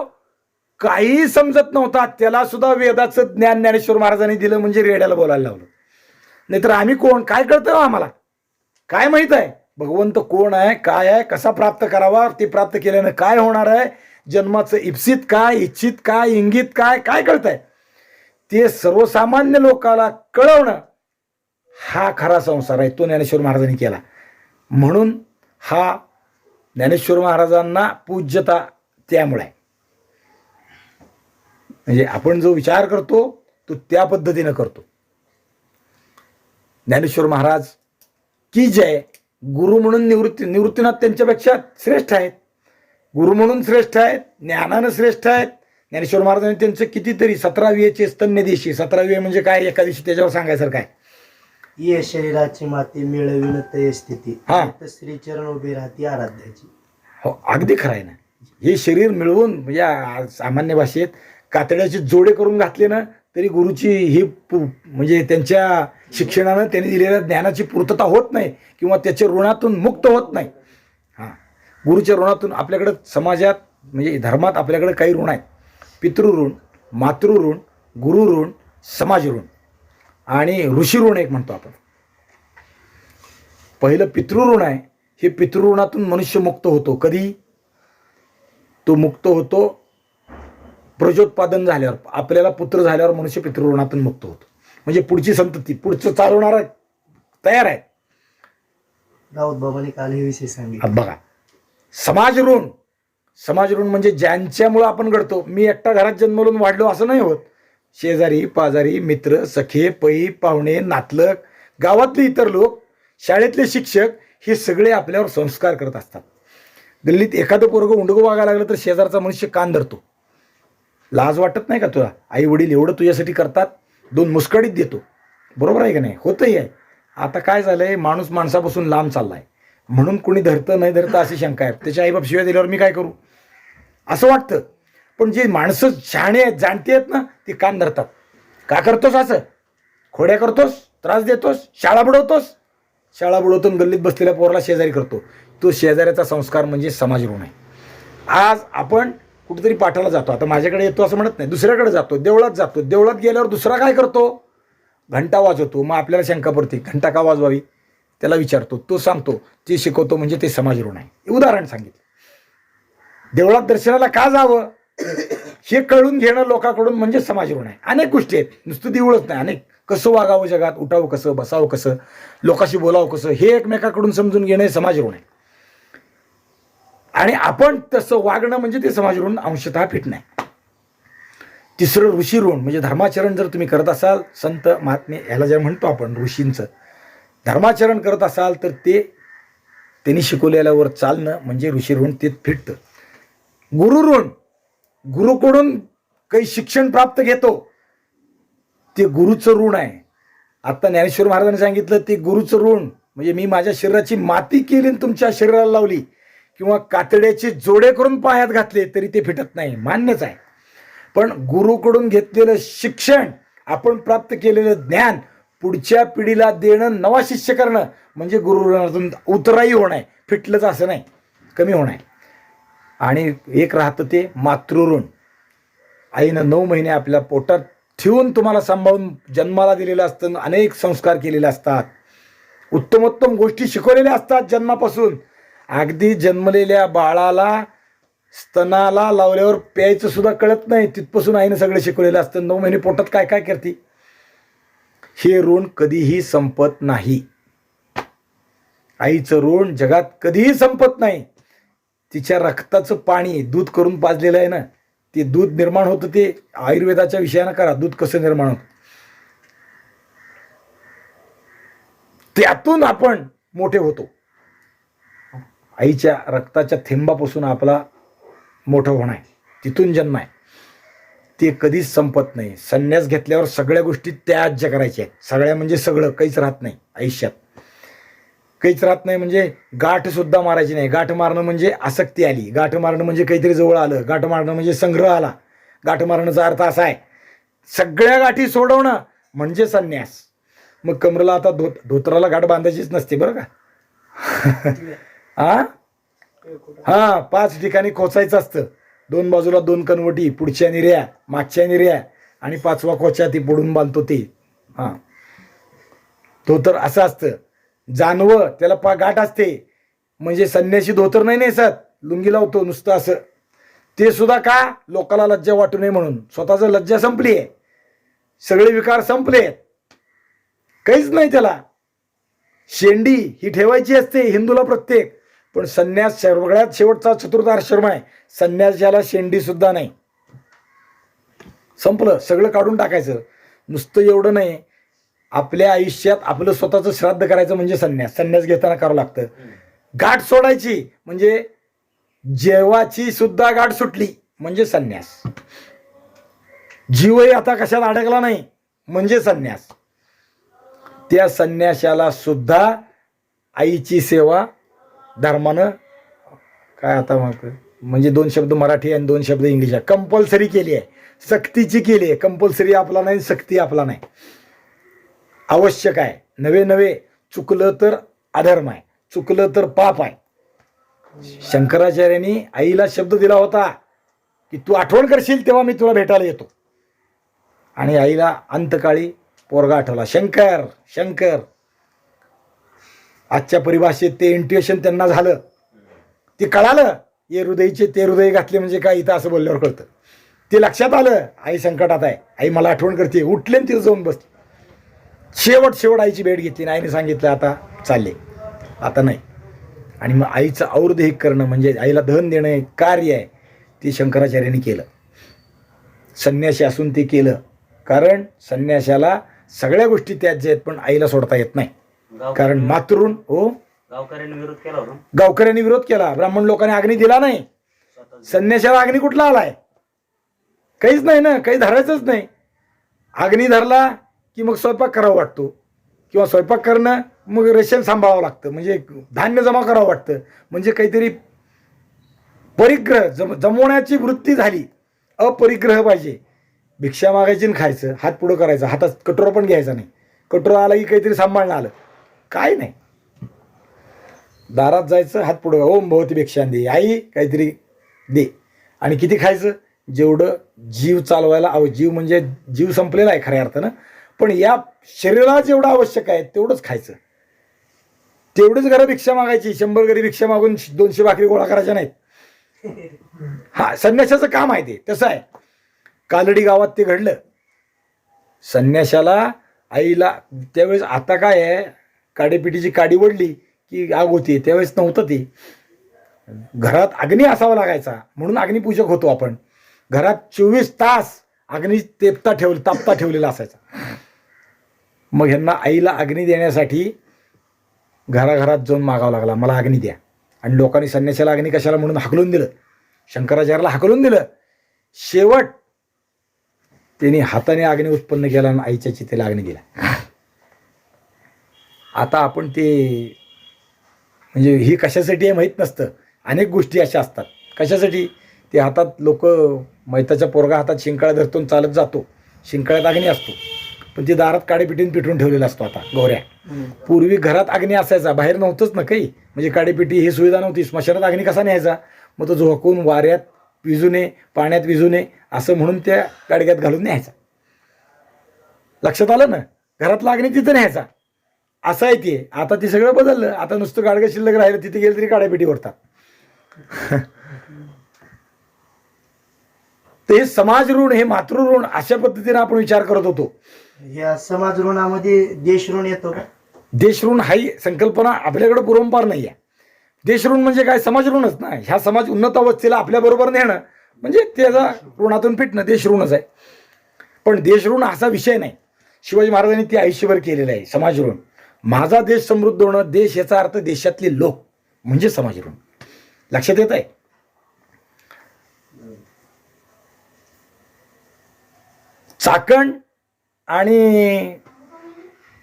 काही समजत नव्हता, त्याला सुद्धा वेदाचं ज्ञान ज्ञानेश्वर महाराजांनी दिलं, म्हणजे रेड्याला बोलायला लावलं. नाहीतर आम्ही कोण, काय कळतं आम्हाला? काय माहित आहे भगवंत कोण आहे, काय आहे, कसा प्राप्त करावा, ते प्राप्त केल्यानं काय होणार आहे, जन्माचं इप्सित काय, इच्छित काय, इंगित काय, काय कळतंय? ते सर्वसामान्य लोकाला कळवणं हा खरा संसार आहे. तो ज्ञानेश्वर महाराजांनी केला. म्हणून हा ज्ञानेश्वर महाराजांना पूज्यता त्यामुळे. म्हणजे आपण जो विचार करतो तो त्या पद्धतीनं करतो. ज्ञानेश्वर महाराज की जय. गुरु म्हणून निवृत्तीनाथ त्यांच्यापेक्षा श्रेष्ठ आहेत. गुरु म्हणून श्रेष्ठ आहेत, ज्ञानानं श्रेष्ठ आहेत. ज्ञानेश्वर महाराजांनी त्यांचं कितीतरी 17 स्तन्यदेशी, 17 म्हणजे काय, एका दिवशी त्याच्यावर सांगायचं काय, ये शरीराची माती मिळविन तय स्थिती, हा, श्रीचरण उभी राहती आराध्याची. हो, अगदी खरं आहे ना. हे शरीर मिळवून, म्हणजे सामान्य भाषेत कातड्याचे जोडे करून घातले ना, तरी गुरुची ही म्हणजे त्यांच्या शिक्षणानं त्यांनी दिलेल्या ज्ञानाची पूर्तता होत नाही, किंवा त्याच्या ऋणातून मुक्त होत नाही. हां, गुरुच्या ऋणातून आपल्याकडं समाजात म्हणजे धर्मात आपल्याकडे काही ऋण आहेत. पितृऋण, मातृऋण, गुरुऋण, समाजऋण आणि ऋषीऋण एक म्हणतो आपण. पहिलं पितृऋण आहे. हे पितृऋणातून मनुष्य मुक्त होतो. कधी तो मुक्त होतो? प्रजोत्पादन झाल्यावर, आपल्याला पुत्र झाल्यावर मनुष्य पितृऋणातून मुक्त होतो. म्हणजे पुढची संतती, पुढचं चालवणारा तयार आहे. राऊत बाबांनी काल हे विषय सांगितले. बघा, समाजऋण. समाजऋण म्हणजे ज्यांच्यामुळं आपण घडतो. मी एकटा घरात जन्मलून वाढलो असं नाही होत. शेजारी पाजारी, मित्र, सखे, पै, पाहुणे, नातलग, गावातले इतर लोक, शाळेतले शिक्षक, हे सगळे आपल्यावर संस्कार करत असतात. दिल्लीत एखादं पोरगं उंडगं वागायला लागलं तर शेजारचा मनुष्य कान धरतो. लाज वाटत नाही का तुला? आई वडील एवढं तुझ्यासाठी करतात, 2 मुस्कडीत देतो. बरोबर आहे का नाही? होतही आहे. आता काय झालंय, माणूस माणसापासून लांब चाललाय, म्हणून कोणी धरतं नाही धरतं अशी शंका आहे. त्याच्या आईबाप शिवाय दिल्यावर मी काय करू असं वाटतं. पण जे माणसं शहाणे आहेत, जाणते आहेत ना, ते कान धरतात. का करतोस असं? खोड्या करतोस, त्रास देतोस, शाळा बुडवतोस. शाळा बुडवतून गल्लीत बसलेल्या पोराला शेजारी करतो. तो शेजाऱ्याचा संस्कार म्हणजे समाजऋण आहे. आज आपण कुठेतरी पाठाला जातो, आता माझ्याकडे येतो असं म्हणत नाही, दुसऱ्याकडे जातो, देवळात जातो. देवळात गेल्यावर दुसरा काय करतो? घंटा वाजवतो, मग आपल्याला शंका पडते घंटा का वाजवावी, त्याला विचारतो, तो सांगतो, ते शिकवतो, म्हणजे ते समाज ऋण आहे. उदाहरण सांगितलं. देवळात दर्शनाला का जावं हे कळून घेणं लोकांकडून म्हणजे समाज ऋण आहे. अनेक गोष्टी आहेत, नुसतं देऊळच नाही, अनेक कसं वागावं जगात, उठावं कसं, बसावं कसं, लोकांशी बोलावं कसं, हे एकमेकाकडून समजून घेणं हे समाज ऋण आहे. आणि आपण तसं वागणं म्हणजे ते समाज ऋण अंशतः फिट नाही. तिसरं ऋषी ऋण म्हणजे धर्माचरण जर तुम्ही करत असाल, संत महात्मे ह्याला जे म्हणतो आपण ऋषींचं धर्माचरण करत असाल, तर ते त्यांनी शिकवलेल्यावर चालणं म्हणजे ऋषी ऋण ते फिटतं. गुरु ऋण, गुरुकडून काही शिक्षण प्राप्त घेतो ते गुरुचं ऋण आहे. आता ज्ञानेश्वर महाराजांनी सांगितलं ते गुरुचं ऋण म्हणजे मी माझ्या शरीराची माती केली आणि तुमच्या शरीराला लावली, किंवा कातड्याचे जोडे करून पायात घातले तरी ते फिटत नाही, मान्यच आहे. पण गुरुकडून घेतलेलं शिक्षण, आपण प्राप्त केलेलं ज्ञान पुढच्या पिढीला देणं, नवा शिष्य करणं म्हणजे गुरु ऋणातून उतराई होणं आहे. फिटलंच असं नाही, कमी होणं आहे. आणि एक राहतं ते मातृऋण. आईनं 9 महिने आपल्या पोटात ठेवून तुम्हाला सांभाळून जन्माला दिलेलं असतं, अनेक संस्कार केलेले असतात, उत्तमोत्तम गोष्टी शिकवलेल्या असतात जन्मापासून. अगदी जन्मलेल्या बाळाला स्तनाला लावल्यावर प्यायचं सुद्धा कळत नाही, तिथपासून आईनं सगळं शिकवलेलं असतं. 9 महिने पोटात काय काय करते. हे ऋण कधीही संपत नाही. आईचं ऋण जगात कधीही संपत नाही. तिच्या रक्ताचं पाणी दूध करून पाजलेलं आहे ना, ते दूध निर्माण होतं, ते आयुर्वेदाच्या विषयानं करा, दूध कसं निर्माण होतं, त्यातून आपण मोठे होतो. आईच्या रक्ताच्या थेंबापासून आपला मोठं होणं आहे, तिथून जन्म आहे, ते कधीच संपत नाही. संन्यास घेतल्यावर सगळ्या गोष्टी त्याज्य करायच्या आहेत. सगळ्या म्हणजे सगळं, काहीच राहत नाही आयुष्यात, काहीच राहत नाही. म्हणजे गाठ सुद्धा मारायची नाही. गाठ मारणं म्हणजे आसक्ती आली, गाठ मारणं म्हणजे काहीतरी जवळ आलं, गाठ मारणं म्हणजे संग्रह आला. गाठ मारण्याचा अर्थ असा आहे, सगळ्या गाठी सोडवणं म्हणजे संन्यास. मग कमरेला आता धोत्राला गाठ बांधायचीच नसते बरं का. हा 5 ठिकाणी खोचायचं असतं, 2 बाजूला 2 कनवटी, पुढच्या निर्या, मागच्या निर्या, आणि 5वा खोचा ती पुढून बांधतो ते. हा धोतर असं असतं. जानवं त्याला गाठ असते, म्हणजे संन्यासी धोतर नाही नेसत, लुंगी लावतो नुसतं असं. ते सुद्धा का, लोकाला लज्जा वाटू नये म्हणून. स्वतःच लज्जा संपली आहे, सगळे विकार संपले, काहीच नाही त्याला. शेंडी ही ठेवायची असते हिंदूला प्रत्येक, पण संन्यास सगळ्यात शेवटचा चतुर्थ आश्रम आहे, संन्यासाला शेंडी सुद्धा नाही. संपलं, सगळं काढून टाकायचं. नुसतं एवढं नाही, आपल्या आयुष्यात आपलं स्वतःचं श्राद्ध करायचं म्हणजे संन्यास. संन्यास घेताना करावं लागतं. गाठ सोडायची म्हणजे जेवाची सुद्धा गाठ सुटली म्हणजे संन्यास. जीवही आता कशात अडकला नाही म्हणजे संन्यास. त्या संन्यासाला सुद्धा आईची सेवा धर्मानं काय आता म्हणजे 2 शब्द मराठी आणि 2 शब्द इंग्लिश कंपल्सरी केली आहे, सक्तीची केली आहे. कंपल्सरी आपला नाही, सक्ती आपला नाही, आवश्यक आहे. नवे चुकलं तर अधर्म आहे, चुकलं तर पाप आहे. शंकराचार्यांनी आईला शब्द दिला होता की तू आठवण करशील तेव्हा मी तुला भेटायला येतो. आणि आईला अंतकाळी पोरगा आठवला, शंकर शंकर. आजच्या परिभाषेत ते इंट्युएशन त्यांना झालं, ते कळालं. ये हृदयचे ते हृदय घातले म्हणजे काय, इथं असं बोलल्यावर कळतं. ते लक्षात आलं, आई संकटात आहे, आई मला आठवण करते. उठले तिथं जाऊन बसले. शेवट आईची भेट घेतली आणि आईने सांगितलं आता चालले, आता नाही. आणि मग आईचं औरदेहिक करणं म्हणजे आईला धन देणं हे कार्य आहे, ते शंकराचार्यांनी केलं. संन्यासी असून ते केलं, कारण संन्यासाला सगळ्या गोष्टी त्याज्य आहेत, पण आईला सोडता येत नाही. कारण मातृण हो, गावकऱ्यांनी विरोध केला. ब्राह्मण लोकांनी अग्नी दिला नाही. संन्यासाला अग्नी कुठला आलाय, काहीच नाही ना, काही धरायचंच नाही. अग्नी धरला की मग स्वयंपाक करावा वाटतो, किंवा स्वयंपाक करणं मग रेशन सांभाळावं लागतं, म्हणजे धान्य जमा करावं वाटतं, म्हणजे काहीतरी परिग्रह जमवण्याची वृत्ती झाली. अपरिग्रह पाहिजे. भिक्षा मागायची आणि खायचं, हात पुढं करायचं, हातात कटोरा पण घ्यायचा नाही. कटोरा आला की काहीतरी सांभाळणं आलं, काय नाही. दारात जायचं, हात पुढं, ओम भवती भिक्षां दे, आई काहीतरी दे. आणि किती खायचं, जेवढं जीव चालवायला जीव म्हणजे जीव संपलेला आहे खऱ्या अर्थानं, पण या शरीराला जेवढं आवश्यक आहे तेवढंच खायचं. तेवढीच घरं भिक्षा मागायची, 100 घरी भिक्षा मागून 200 भाकरी गोळा करायच्या नाहीत. हा संन्यासाचं काम आहे ते तसं आहे. कालडी गावात ते घडलं. संन्याशाला आईला त्यावेळेस, आता काय आहे काडीपिटीची काडी वडली की आग होती, त्यावेळेस नव्हतं ते. घरात अग्नी असावा लागायचा म्हणून अग्निपूजक होतो आपण. घरात 24 तास अग्नी तापता ठेवलेला असायचा. मग ह्यांना आईला अग्नी देण्यासाठी घराघरात जाऊन मागावं लागला, मला अग्नी द्या. आणि लोकांनी संन्यासाला अग्नी कशाला म्हणून हाकलून दिलं, शंकराचार्याला हाकलून दिलं. शेवट त्यांनी हाताने अग्नी उत्पन्न केला आणि आईच्या चितेला अग्नी दिला. आता आपण ते म्हणजे ही कशासाठी आहे माहीत नसतं. अनेक गोष्टी अशा असतात. कशासाठी ते हातात लोक मैताच्या पोरगा हातात शिंकाळा धरतो चालत जातो, शिंकाळ्यात अग्नी असतो, पण ते दारात काडीपिटीने पिटून ठेवलेला असतो. आता गोऱ्या पूर्वी घरात अग्नी असायचा, बाहेर नव्हतंच ना काही, म्हणजे काडीपिटी ही सुविधा नव्हती. स्मशानात अग्नी कसा न्यायचा, मग तो झोकून वाऱ्यात विजू नये, पाण्यात विजू नये असं म्हणून त्या गाडग्यात घालून न्यायचा. लक्षात आलं ना, घरातला अग्नी तिथं न्यायचा असं आहे ते. आता ते सगळं बदललं. आता नुसतं गाडगं शिल्लक राहिलं, तिथे गेलं तरी काड्यापिटी वरतात. ते समाज ऋण, हे मातृ ऋण, अशा पद्धतीने आपण विचार करत होतो. या समाज ऋणामध्ये देश ऋण येतो का? देश ऋण ही संकल्पना आपल्याकडे पूर्वंपार नाही आहे. देश ऋण म्हणजे काय, समाज ऋणच ना. ह्या समाज उन्नत अवस्थेला आपल्या बरोबर नेणं म्हणजे त्याचा ऋणातून फिटणं देश ऋणच आहे. पण देश ऋण असा विषय नाही. शिवाजी महाराजांनी ते आयुष्यभर केलेलं आहे समाज ऋण. माझा देश समृद्ध होणं, देश याचा अर्थ देशातले लोक म्हणजे समाज ऋण. लक्षात येत आहे. चाकण आणि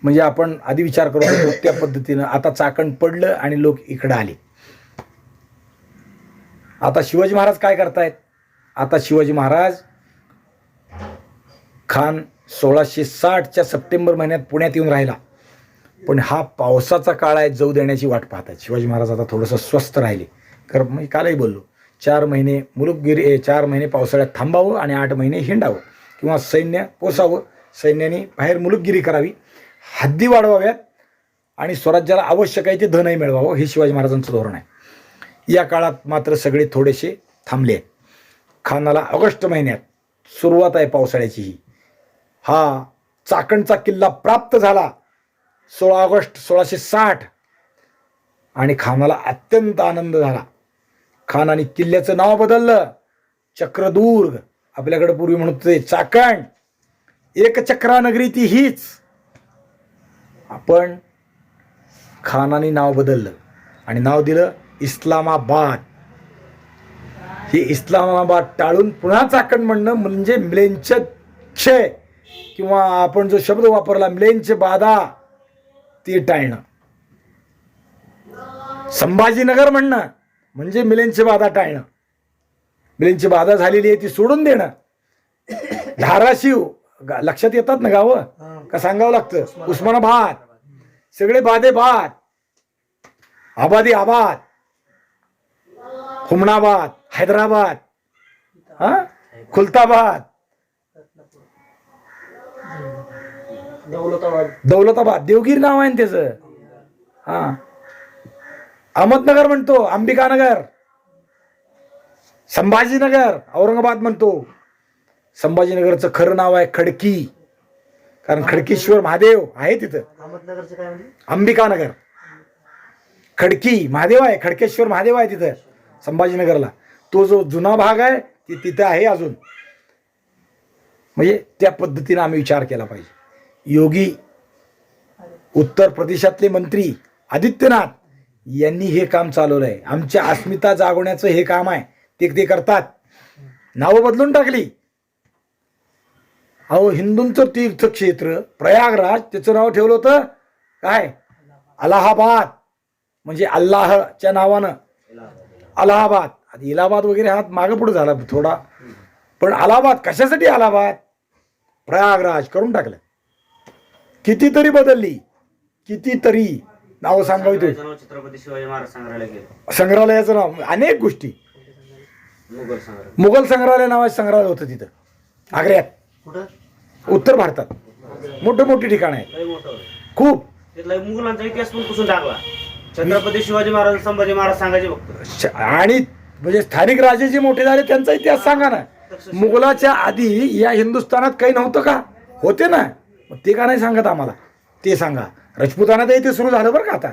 म्हणजे आपण आधी विचार करत होतो त्या पद्धतीनं आता चाकण पडलं आणि लोक इकडं आले. आता शिवाजी महाराज काय करतायत, आता शिवाजी महाराज खान 1660च्या सप्टेंबर महिन्यात पुण्यात येऊन राहिला. पण हा पावसाचा काळ आहे, जाऊ देण्याची वाट पाहत आहेत. शिवाजी महाराज आता थोडंसं स्वस्त राहिले. कारण मी कालही बोललो, 4 महिने मुलुकगिरी, 4 महिने पावसाळ्यात थांबावं आणि 8 महिने हिंडावं किंवा सैन्य पोसावं. सैन्याने बाहेर मुलुकगिरी करावी, हद्दी वाढवाव्यात आणि स्वराज्याला आवश्यक आहे ते धनही मिळवावं, हे शिवाजी महाराजांचं धोरण आहे. या काळात मात्र सगळे थोडेसे थांबले आहेत. खानाला ऑगस्ट महिन्यात सुरुवात आहे पावसाळ्याची. ही हा चाकणचा किल्ला प्राप्त झाला 16 ऑगस्ट 1660 आणि खानाला अत्यंत आनंद झाला. खानाने किल्ल्याचं नाव बदललं, चक्रदुर्ग. आपल्याकडे पूर्वी म्हणत होते चाकण. एक चक्रा नगरी ती हीच. आपण खानाने नाव बदललं आणि नाव दिलं इस्लामाबाद. हे इस्लामाबाद टाळून पुन्हा चाकण म्हणणं म्हणजे म्लेंछ क्षय किंवा आपण जो शब्द वापरला म्लेंछ बाधा ते टाळणं. संभाजीनगर म्हणणं म्हणजे मिलेंच बाधा टाळणं. मिलेंची बाधा झालेली आहे ती सोडून देणं. धाराशिव लक्षात येतात ना गावं का सांगावं लागतं. उस्मानाबाद सगळे बाधे बाद, आबादी आबाद, हुमनाबाद, हैदराबाद, खुलताबाद, दौलताबाद, देवगिरी नाव आहे त्याचं. अहमदनगर म्हणतो, अंबिकानगर, संभाजीनगर औरंगाबाद म्हणतो. संभाजीनगरचं खरं नाव आहे खडकी, कारण खडकेश्वर महादेव आहे तिथं. अहमदनगरचं काय म्हणजे? अंबिकानगर. खडकी महादेव आहे, खडकेश्वर महादेव आहे तिथं संभाजीनगरला. तो जो जुना भाग आहे ते तिथं आहे अजून. म्हणजे त्या पद्धतीने आम्ही विचार केला पाहिजे. योगी उत्तर प्रदेशातले मंत्री आदित्यनाथ यांनी हे काम चालवलं आहे. आमच्या अस्मिता जागवण्याचं हे काम आहे, ते करतात. नावं बदलून टाकली. अहो हिंदूंचं तीर्थक्षेत्र प्रयागराज, त्याचं नाव ठेवलं होतं काय, अलाहाबाद, म्हणजे अल्लाहच्या नावानं अलाहाबाद. आधी इलाहाबाद वगैरे हा मागं पुढे झाला थोडा, पण अलाहाबाद कशासाठी, अलाहाबाद प्रयागराज करून टाकलं. कितीतरी बदलली, कितीतरी नाव सांगावी. तो छत्रपती शिवाजी महाराज संग्रहालयाचं नाव, अनेक गोष्टी. मुघल संग्रहालय नावाचं संग्रहालय होतं तिथं आग्र्यात, कुठं? उत्तर भारतात. मोठे मोठी ठिकाणं आहेत लय मोठं. खूप. तिथला मुघलांचा इतिहास पण पुसून टाकला. छत्रपती शिवाजी महाराज, संभाजी महाराज सांगायचे फक्त. आणि म्हणजे स्थानिक राजे जे मोठे झाले त्यांचा इतिहास सांगा ना. मुघलाच्या आधी या हिंदुस्थानात काही नव्हतं का? होते ना. मग ते का नाही सांगत आम्हाला? ते सांगा. राजपुताना तर इथे सुरू झालं बरं का. आता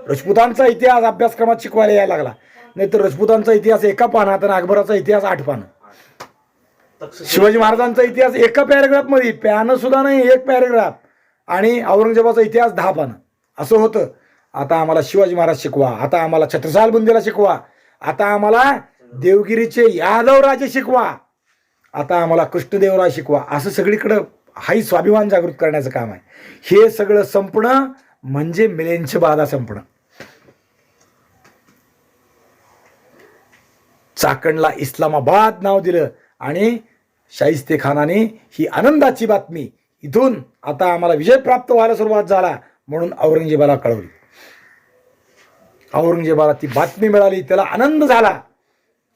राजपुतांचा इतिहास अभ्यासक्रमात शिकवायला यायला लागला. नाही तर राजपुतांचा इतिहास एका पानात आणि अकबराचा इतिहास 8 पानं. शिवाजी महाराजांचा इतिहास एका पॅरेग्राफ मध्ये, पॅन सुद्धा नाही, एक पॅरेग्राफ. आणि औरंगजेबाचा इतिहास 10 पानं. असं होतं. आता आम्हाला शिवाजी महाराज शिकवा, आता आम्हाला छत्रसाल बुंदेला शिकवा, आता आम्हाला देवगिरीचे यादव राजे शिकवा, आता आम्हाला कृष्णदेवराय शिकवा. असं सगळीकडं हाही स्वाभिमान जागृत करण्याचं काम आहे. हे सगळं संपणं म्हणजे मिलेंच बाधा संपणं. चाकणला इस्लामाबाद नाव दिलं आणि शाहिस्तेखानाने ही आनंदाची बातमी, इथून आता आम्हाला विजय प्राप्त व्हायला सुरुवात झाला म्हणून औरंगजेबाला कळवली. औरंगजेबाला ती बातमी मिळाली, त्याला आनंद झाला.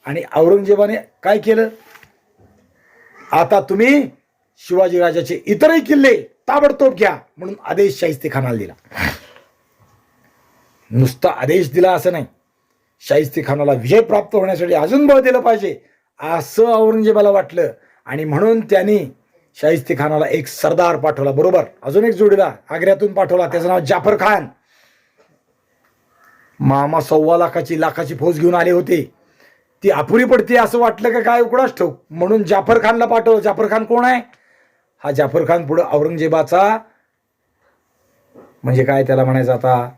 आणि औरंगजेबाने काय केलं? आता तुम्ही शिवाजीराजाचे इतरही किल्ले ताबडतोब घ्या म्हणून आदेश शाहिस्तेखानाला दिला. नुसता आदेश दिला असं नाही, शाहिस्तेखानाला विजय प्राप्त होण्यासाठी अजून बळ दिलं पाहिजे असं औरंगजेबाला वाटलं. आणि म्हणून त्यांनी शाहिस्तेखानाला एक सरदार पाठवला, बरोबर अजून एक जोडीला आग्र्यातून पाठवला. त्याचं नाव जाफर खान. मामा 1.25 लाखाची फौज घेऊन आले होते. ती अपुरी पडते असं वाटलं का काय उकडाच ठेव म्हणून जाफर खानला पाठवलं. जाफर खान कोण आहे? हा जाफर खान पुढे औरंगजेबाचा म्हणजे काय त्याला म्हणायचं आता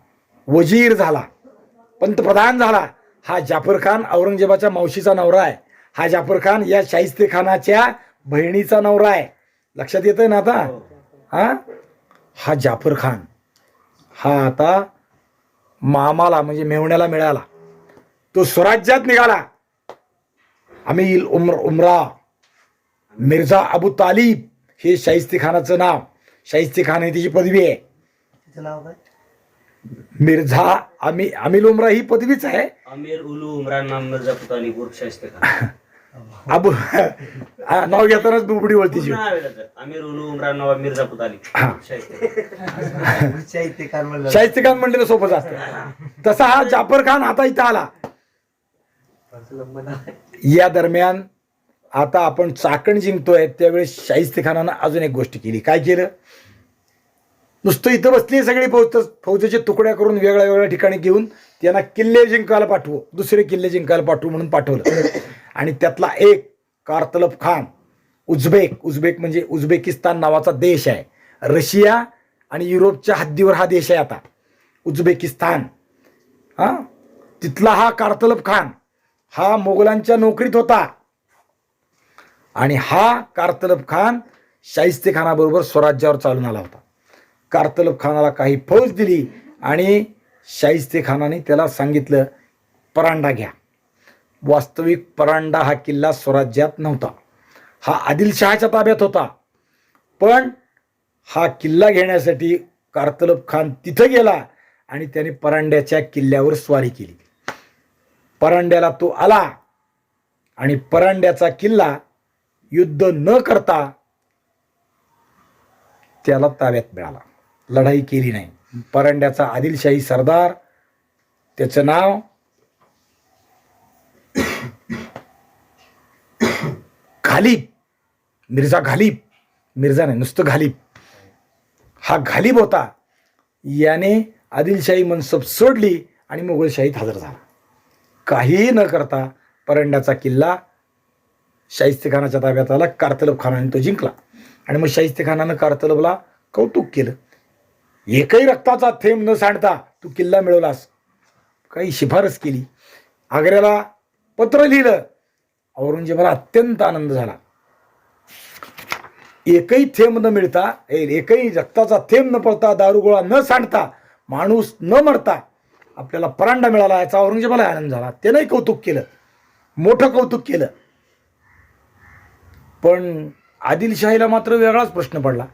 वजीर झाला, पंतप्रधान झाला. हा जाफर खान औरंगजेबाच्या मावशीचा नवरा आहे. हा जाफर खान या शाहिस्तेखानाच्या बहिणीचा नवरा आहे. लक्षात येतंय ना आता? हा जाफर खान हा आता मामाला म्हणजे मेवण्याला मिळाला. तो स्वराज्यात निघाला. अमीर उमरा मिर्झा अबू तालिब हे शाहिस्तेखानाचं नाव. शाहिस्तेखान ही तिची पदवी आहे. तिचं नाव काय? मिर्झा अमीर उमरा ही पदवीच आहे. अमीर उलू उमरान नाम मिर्झा पुताली उर्फ शाहिस्तेखान. अबू नाव घेतानाच बुबडी वळतीची. अमीर उलू उमरान नवाब मिर्झा पुताली शाहिस्तेखान. शाहिस्तेखान म्हणलं. शाहिस्तेखान म्हणलेलं सोपंच असतं. तसा हा जाफर खान आता इथं आला. या दरम्यान आता आपण चाकण जिंकतोय त्यावेळेस शाहिस्तेखानानं अजून एक गोष्ट केली. काय केलं? नुसतं इथं बसली सगळी फौजेच्या तुकड्या करून वेगळ्या वेगळ्या ठिकाणी घेऊन त्यांना किल्ले जिंकायला पाठवू, दुसरे किल्ले जिंकायला पाठवू म्हणून पाठवलं. आणि त्यातला एक कारतलब खान उझबेक म्हणजे उझबेकिस्तान नावाचा देश आहे. रशिया आणि युरोपच्या हद्दीवर हा देश आहे आता उझबेकिस्तान. तिथला हा कारतलब खान हा मोगलांच्या नोकरीत होता. आणि हा कारतलब खान शाहिस्तेखानाबरोबर स्वराज्यावर चालून आला होता. कारतलब खानाला काही फौज दिली आणि शाहिस्तेखानाने त्याला सांगितलं परांडा घ्या. वास्तविक परांडा हा किल्ला स्वराज्यात नव्हता, हा आदिलशहाच्या ताब्यात होता. पण हा किल्ला घेण्यासाठी कारतलब खान तिथं गेला आणि त्याने परांड्याच्या किल्ल्यावर स्वारी केली. परांड्याला तो आला आणि परांड्याचा किल्ला युद्ध न करता त्याला ताब्यात मिळाला. लढाई केली नाही. परांड्याचा आदिलशाही सरदार, त्याचं नाव घालिब, मिर्झा घालिब, मिर्झा नाही नुसतं घालिब, हा घालिब होता. याने आदिलशाही मनसब सोडली आणि मोगलशाहीत हजर झाला. काहीही न करता परांड्याचा किल्ला शाहिस्तेखानाच्या ताब्यात आला. कारतलब खानाने तो जिंकला. आणि मग शाहिस्तेखानानं कारतलबला कौतुक केलं. एकही रक्ताचा थेंब न सांडता तू किल्ला मिळवलास. काही शिफारस केली. आग्र्याला पत्र लिहिलं. औरंगजेबाला अत्यंत आनंद झाला. एकही थेंब न मिळता, एकही रक्ताचा थेंब न पडता, दारुगोळा न सांडता, माणूस न मरता आपल्याला परांडा मिळाला याचा औरंगजेबाला आनंद झाला. त्यानंही कौतुक केलं, मोठं कौतुक केलं. पण आदिलशाहीला मात्र वेगळाच प्रश्न पडला.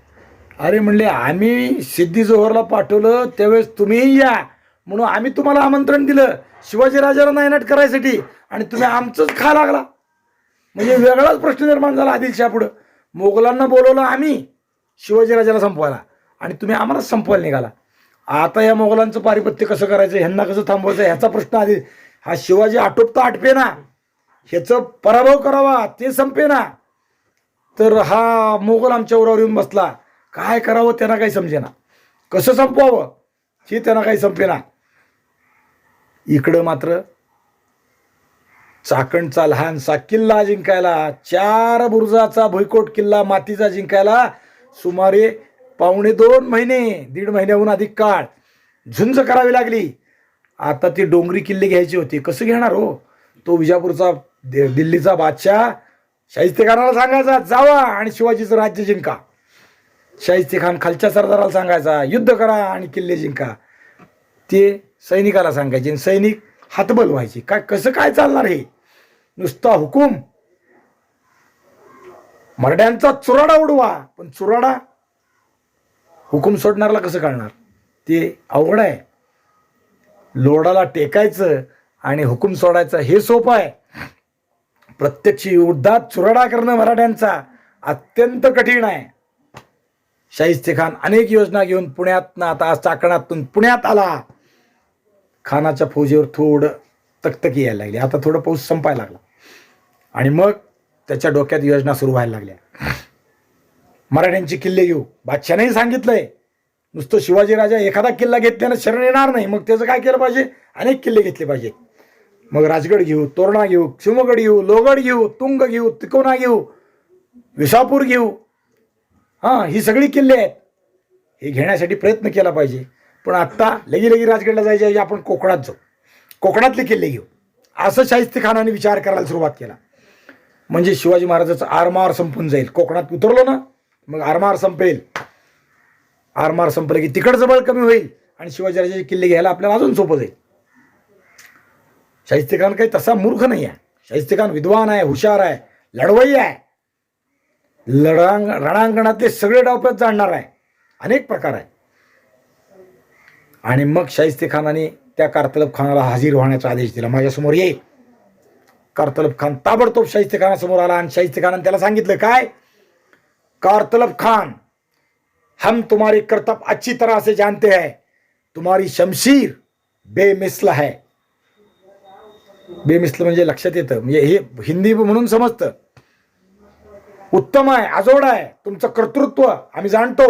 अरे म्हणले आम्ही सिद्धी जोहरला पाठवलं त्यावेळेस तुम्हीही या म्हणून आम्ही तुम्हाला आमंत्रण दिलं शिवाजीराजाला नायनाट करायसाठी आणि तुम्ही आमचंच खा लागला. म्हणजे वेगळाच प्रश्न निर्माण झाला आदिलशाह पुढं. मोगलांना बोलवलं आम्ही, शिवाजीराजाला संपवायला आणि तुम्ही आम्हालाच संपवायला निघाला. आता या मोगलांचं पारिपत्य कसं करायचं, ह्यांना कसं थांबवायचं ह्याचा प्रश्न आधी. हा शिवाजी आटोपता आटपे ना, ह्याचं पराभव करावा ते संपे ना, तर हा मोगल आमच्या उरावर येऊन बसला. काय करावं त्यांना काही समजेना, कसं संपवावं हे त्यांना काही संपेना. इकडं मात्र चाकणचा लहानसा किल्ला जिंकायला, 4 बुरुजाचा भुईकोट किल्ला मातीचा जिंकायला सुमारे 1.25 महिने, 1.5 महिन्याहून अधिक काळ झुंज करावी लागली. आता ती डोंगरी किल्ले घ्यायची होती, कसं घेणार हो. तो विजापूरचा दिल्लीचा बादशाह शाहिस्तेखानाला सांगायचा जावा आणि शिवाजीचं राज्य जिंका. शाहिस्तेखान खालच्या सरदाराला सांगायचा युद्ध करा आणि किल्ले जिंका. ते सैनिकाला सांगायचे आणि सैनिक हातबल व्हायचे. काय कसं काय चालणार हे, नुसता हुकूम. मराठ्यांचा चुराडा उडवा, पण चुराडा हुकूम सोडणारला कसं काढणार, ते अवघड आहे. लोडाला टेकायचं आणि हुकूम सोडायचं हे सोपं आहे. प्रत्यक्ष युद्धात चुराडा करणं मराठ्यांचा अत्यंत कठीण आहे. शाहिस्तेखान अनेक योजना घेऊन पुण्यात, आता चाकणातून पुण्यात आला. खानाच्या फौजेवर थोडं तकतकी यायला लागली. आता थोडं पाऊस संपायला लागला आणि मग त्याच्या डोक्यात योजना सुरू व्हायला लागल्या. मराठ्यांचे किल्ले घेऊ. बादशाहनेही सांगितलंय नुसतं शिवाजीराजा एखादा किल्ला घेतल्यानं शरण येणार नाही, मग त्याचं काय केलं पाहिजे, अनेक किल्ले घेतले पाहिजेत. मग राजगड घेऊ, तोरणा घेऊ, शिवगड घेऊ, लोहगड घेऊ, तुंग घेऊ, तिकोना घेऊ, विसापूर घेऊ. हां, ही सगळी किल्ले आहेत. हे घेण्यासाठी प्रयत्न केला पाहिजे. पण आत्ता लगी राजगडला जायचे आपण कोकणात जाऊ, कोकणातले किल्ले घेऊ, असं शाहिस्तेखानाने विचार करायला सुरुवात केला. म्हणजे शिवाजी महाराजाचं आरमार संपून जाईल. कोकणात उतरलो ना, मग आरमार संपेल. आरमार संपलं की तिकडचं बळ कमी होईल आणि शिवाजीराजाचे किल्ले घ्यायला आपल्याला अजून सोपं जाईल. शाहिस्तेखान काही तसा मूर्ख नाही आहे. शाहिस्तेखान विद्वान आहे, हुशार आहे, लढवई आहे. रणांगणातले सगळे डावपेच जाणणार आहे. अनेक प्रकार आहे. आणि मग शाहिस्तेखानाने त्या कारतलब खानाला हाजीर होण्याचा आदेश दिला. माझ्यासमोर ये. कारतलब खान ताबडतोब शाहिस्तेखानासमोर आला आणि शाहिस्तेखानाने त्याला सांगितलं काय, कारतलब खान, हम तुम्हारी करतब अच्छी तरह से जानते हैं. तुम्हारी शमशीर बेमिसल है. बेमिसल म्हणजे लक्षात येतं, म्हणजे हे हिंदी म्हणून समजतं. उत्तम आहे, अजोड आहे, तुमचं कर्तृत्व आम्ही जाणतो.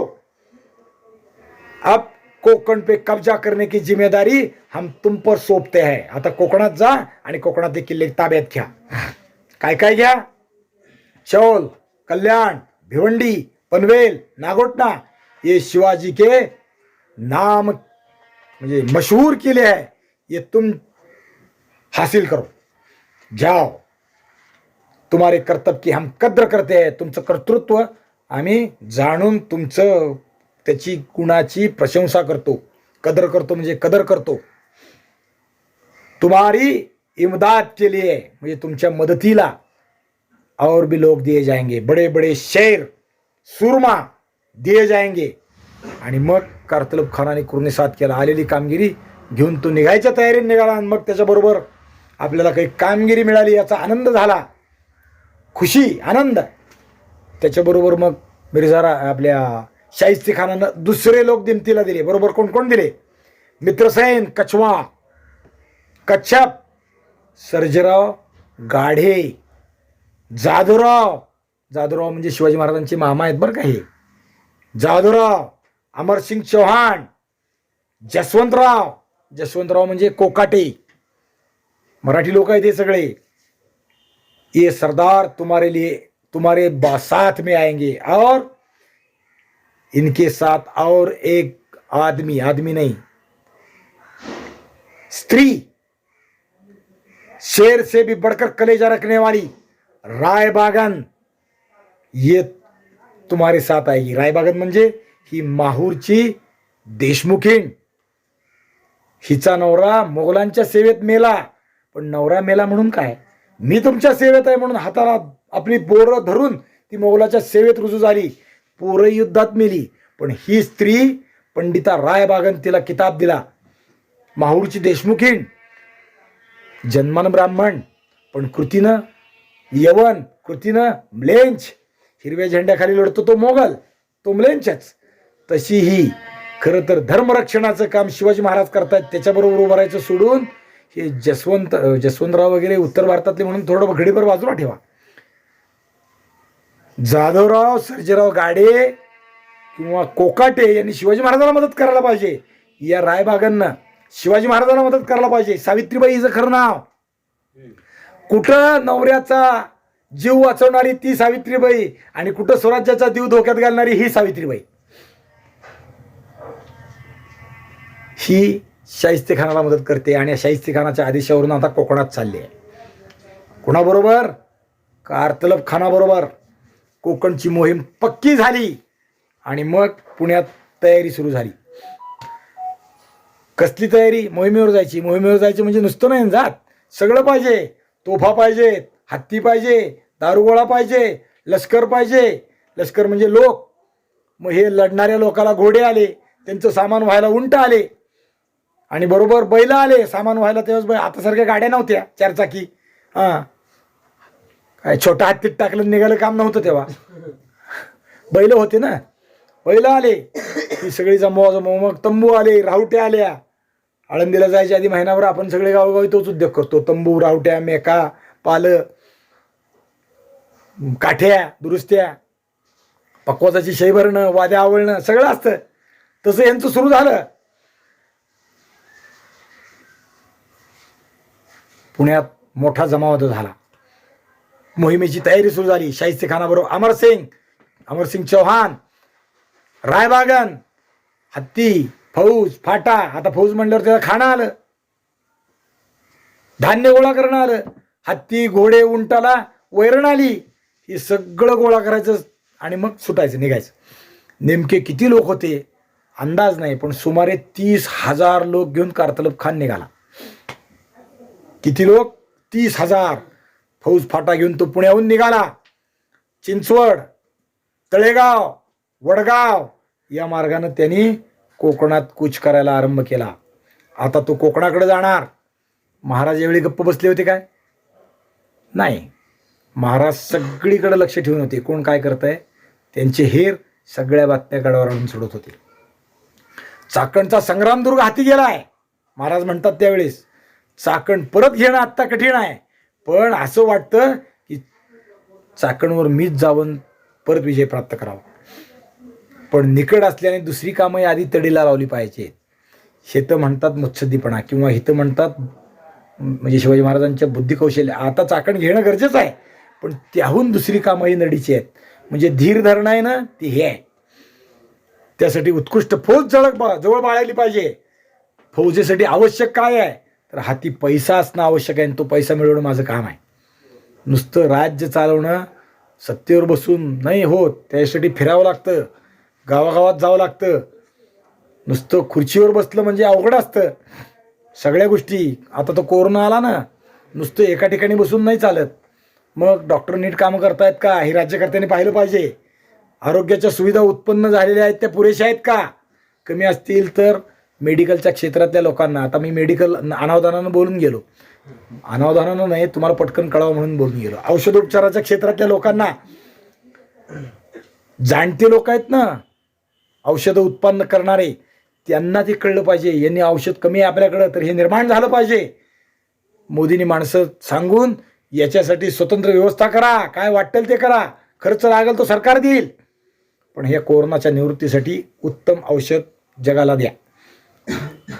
अब कोकण पे कब्जा करने की जिम्मेदारी हम तुम पर सौंपते हैं. आता कोकणात जा आणि कोकणातले किल्ले ताब्यात घ्या. काय काय घ्या, चौल, कल्याण, भिवंडी, पनवेल, नागोटना, ये शिवाजी के नाम म्हणजे मशहूर किले हैं, ये तुम हासिल करो. जाओ, तुम्हारे कर्तव्य की हम कद्र करते हैं. तुमचं कर्तृत्व आम्ही जाणून तुमचं त्याची गुणाची प्रशंसा करतो. कदर करतो म्हणजे कदर करतो. तुम्हारी इमदाद के लिए म्हणजे तुमच्या मदतीला और भी लोग दिए जाएंगे, बड़े बड़े शेर सुरमा दिए जाएंगे. आणि मग कारतलब खानाने कुर्निसात केला. आलेली कामगिरी घेऊन तो निघायच्या तयारीने निघाला. आणि मग त्याच्याबरोबर आपल्याला काही कामगिरी मिळाली याचा आनंद झाला, खुशी, आनंद. त्याच्याबरोबर मग मिर्झारा आपल्या शाहिस्तेखानानं दुसरे लोक दिमतीला दिले. बरोबर कोण कोण दिले, मित्रसेन, कछवा, कच्छप, सर्जेराव गाढे, जाधवराव. जाधवराव म्हणजे शिवाजी महाराजांचे मामा आहेत बरं का हे. जाधवराव, अमरसिंग चौहान, जसवंतराव. जसवंतराव म्हणजे कोकाटे, मराठी लोक आहेत हे सगळे. ये सरदार तुम्हारे लिए तुम्हारे साथ में आएंगे और इनके साथ और एक आदमी, आदमी नहीं स्त्री, शेर से भी बढ़कर कलेजा रखने वाली रायबागन, ये तुम्हारे साथ आएगी. रायबागन म्हणजे ही माहूरची देशमुखीण. हिचा नवरा मोगलांच्या सेवेत मेला. पण नवरा मेला म्हणून काय, मी तुमच्या सेवेत आहे म्हणून हाताला आपली बोरं धरून ती मोगलाच्या सेवेत रुजू झाली. पोरं युद्धात मेली. पण ही स्त्री पंडिता रायबागन तिला किताब दिला. माहूरची देशमुखीण, जन्मान ब्राह्मण पण कृतीनं यवन, कृतीनं म्लेंच. हिरव्या झेंड्याखाली लढतो तो मोगल. तोंबल्यांच्याच, तशी ही खरं तर धर्मरक्षणाचं काम शिवाजी महाराज करतायत. त्याच्याबरोबर उभं राहायचं सोडून हे जसवंतराव वगैरे उत्तर भारतातले म्हणून थोडं घडीभर बाजूला ठेवा. जाधवराव, सर्जेराव गाडे किंवा कोकाटे यांनी शिवाजी महाराजांना मदत करायला पाहिजे. या रायबागांना शिवाजी महाराजांना मदत करायला पाहिजे. सावित्रीबाई हिचं खरं नाव. कुठं नवऱ्याचा जीव वाचवणारी ती सावित्रीबाई आणि कुठं स्वराज्याचा जीव धोक्यात घालणारी ही सावित्रीबाई. ही शाहिस्तेखानाला मदत करते आणि या शाहिस्तेखानाच्या आदेशावरून आता कोकणात चालली आहे. कोणाबरोबर? कारतलब खानाबरोबर. कोकणची मोहीम पक्की झाली आणि मग पुण्यात तयारी सुरू झाली. कसली तयारी? मोहिमेवर जायची. मोहिमेवर जायची म्हणजे नुसतं नाही जात, सगळं पाहिजे. तोफा पाहिजेत, हत्ती पाहिजे, दारुगोळा पाहिजे, लष्कर पाहिजे. लष्कर म्हणजे लोक. मग हे लढणाऱ्या लोकाला घोडे आले, त्यांचं सामान व्हायला उंट आले आणि बरोबर बैल आले सामान व्हायला. तेव्हाच आता सारख्या गाड्या नव्हत्या चारचाकी. हां, काय छोटा हत्तीत टाकलं निघालं काम नव्हतं तेव्हा. बैल होते ना, बैल आले ही सगळी जमवा. मग तंबू आले, राहुट्या आल्या. आळंदीला जायच्या आधी महिनाभर आपण सगळे गावोगावी तोच उद्योग करतो. तंबू, रावट्या, मेका, पालं, काठ्या, दुरुस्त्या, पकवासाची शै भरणं, वाद्या आवळणं सगळं असतं. तसं यांचं सुरू झालं. पुण्यात मोठा जमावत झाला. मोहिमेची तयारी सुरू झाली. शाहिस्तेखानाबरोबर अमरसिंग चौहान, रायबागन, हत्ती, फौज, फाटा. आता फौज म्हणल्यावर त्याला खाणं आलं, धान्य गोळा करणं आलं, हत्ती, घोडे, उंटाला वैरण आली. हे सगळं गोळा करायचं आणि मग सुटायचं, निघायचं. नेमके किती लोक होते अंदाज नाही, पण सुमारे 30,000 लोक घेऊन कारतलब खान निघाला. किती लोक? 30,000. फौज फाटा घेऊन तो पुण्याहून निघाला. चिंचवड, तळेगाव, वडगाव या मार्गाने त्यांनी कोकणात कूच करायला आरंभ केला. आता तो कोकणाकडे जाणार. महाराज यावेळी गप्प बसले होते काय? नाही. महाराज सगळीकडे लक्ष ठेवून होते. कोण काय करत आहे त्यांचे हेर सगळ्या बातम्या गडावर आणून सोडत होते. चाकणचा संग्रामदुर्ग हाती गेलाय. महाराज म्हणतात त्यावेळेस चाकण परत घेणं आत्ता कठीण आहे, पण असं वाटतं की चाकणवर मीच जाऊन परत विजय प्राप्त करावा. पण निकड असल्याने दुसरी कामं आधी तडीला लावली पाहिजेत. हे तर म्हणतात मुत्सद्दीपणा किंवा हिथं म्हणतात म्हणजे शिवाजी महाराजांच्या बुद्धिकौशल्य. आता चाकण घेणं गरजेचं आहे, पण त्याहून दुसरी कामंही नडीची आहेत. म्हणजे धीर धरणं आहे ना, ती हे आहे. त्यासाठी उत्कृष्ट फौज जवळ बाळगली पाहिजे. फौजेसाठी आवश्यक काय आहे तर हाती पैसा असणं आवश्यक आहे, आणि तो पैसा मिळवणं माझं काम आहे. नुसतं राज्य चालवणं सत्तेवर बसून नाही होत. त्यासाठी फिरावं लागतं, गावागावात जावं लागतं. नुसतं खुर्चीवर बसलं म्हणजे अवघड असतं सगळ्या गोष्टी. आता तो कोरोना आला ना, नुसतं एका ठिकाणी बसून नाही चालत. मग डॉक्टर नीट कामं करतायत का हे राज्यकर्त्यांनी पाहिलं पाहिजे. आरोग्याच्या सुविधा उत्पन्न झालेल्या आहेत त्या पुरेशा आहेत का? कमी असतील तर मेडिकलच्या क्षेत्रातल्या लोकांना, आता मी मेडिकल अनावधानानं बोलून गेलो, अनावधानानं नाही तुम्हाला पटकन कळावं म्हणून बोलून गेलो. औषधोपचाराच्या क्षेत्रातल्या लोकांना, जाणते लोक आहेत ना औषधं उत्पन्न करणारे, त्यांना ते कळलं पाहिजे यांनी औषध कमी आहे आपल्याकडं, तर हे निर्माण झालं पाहिजे. मोदींनी माणसं सांगून याच्यासाठी स्वतंत्र व्यवस्था करा, काय वाटेल ते करा, खर्च लागेल तो सरकार देईल, पण हे कोरोनाच्या निवृत्तीसाठी उत्तम औषध जगाला द्या.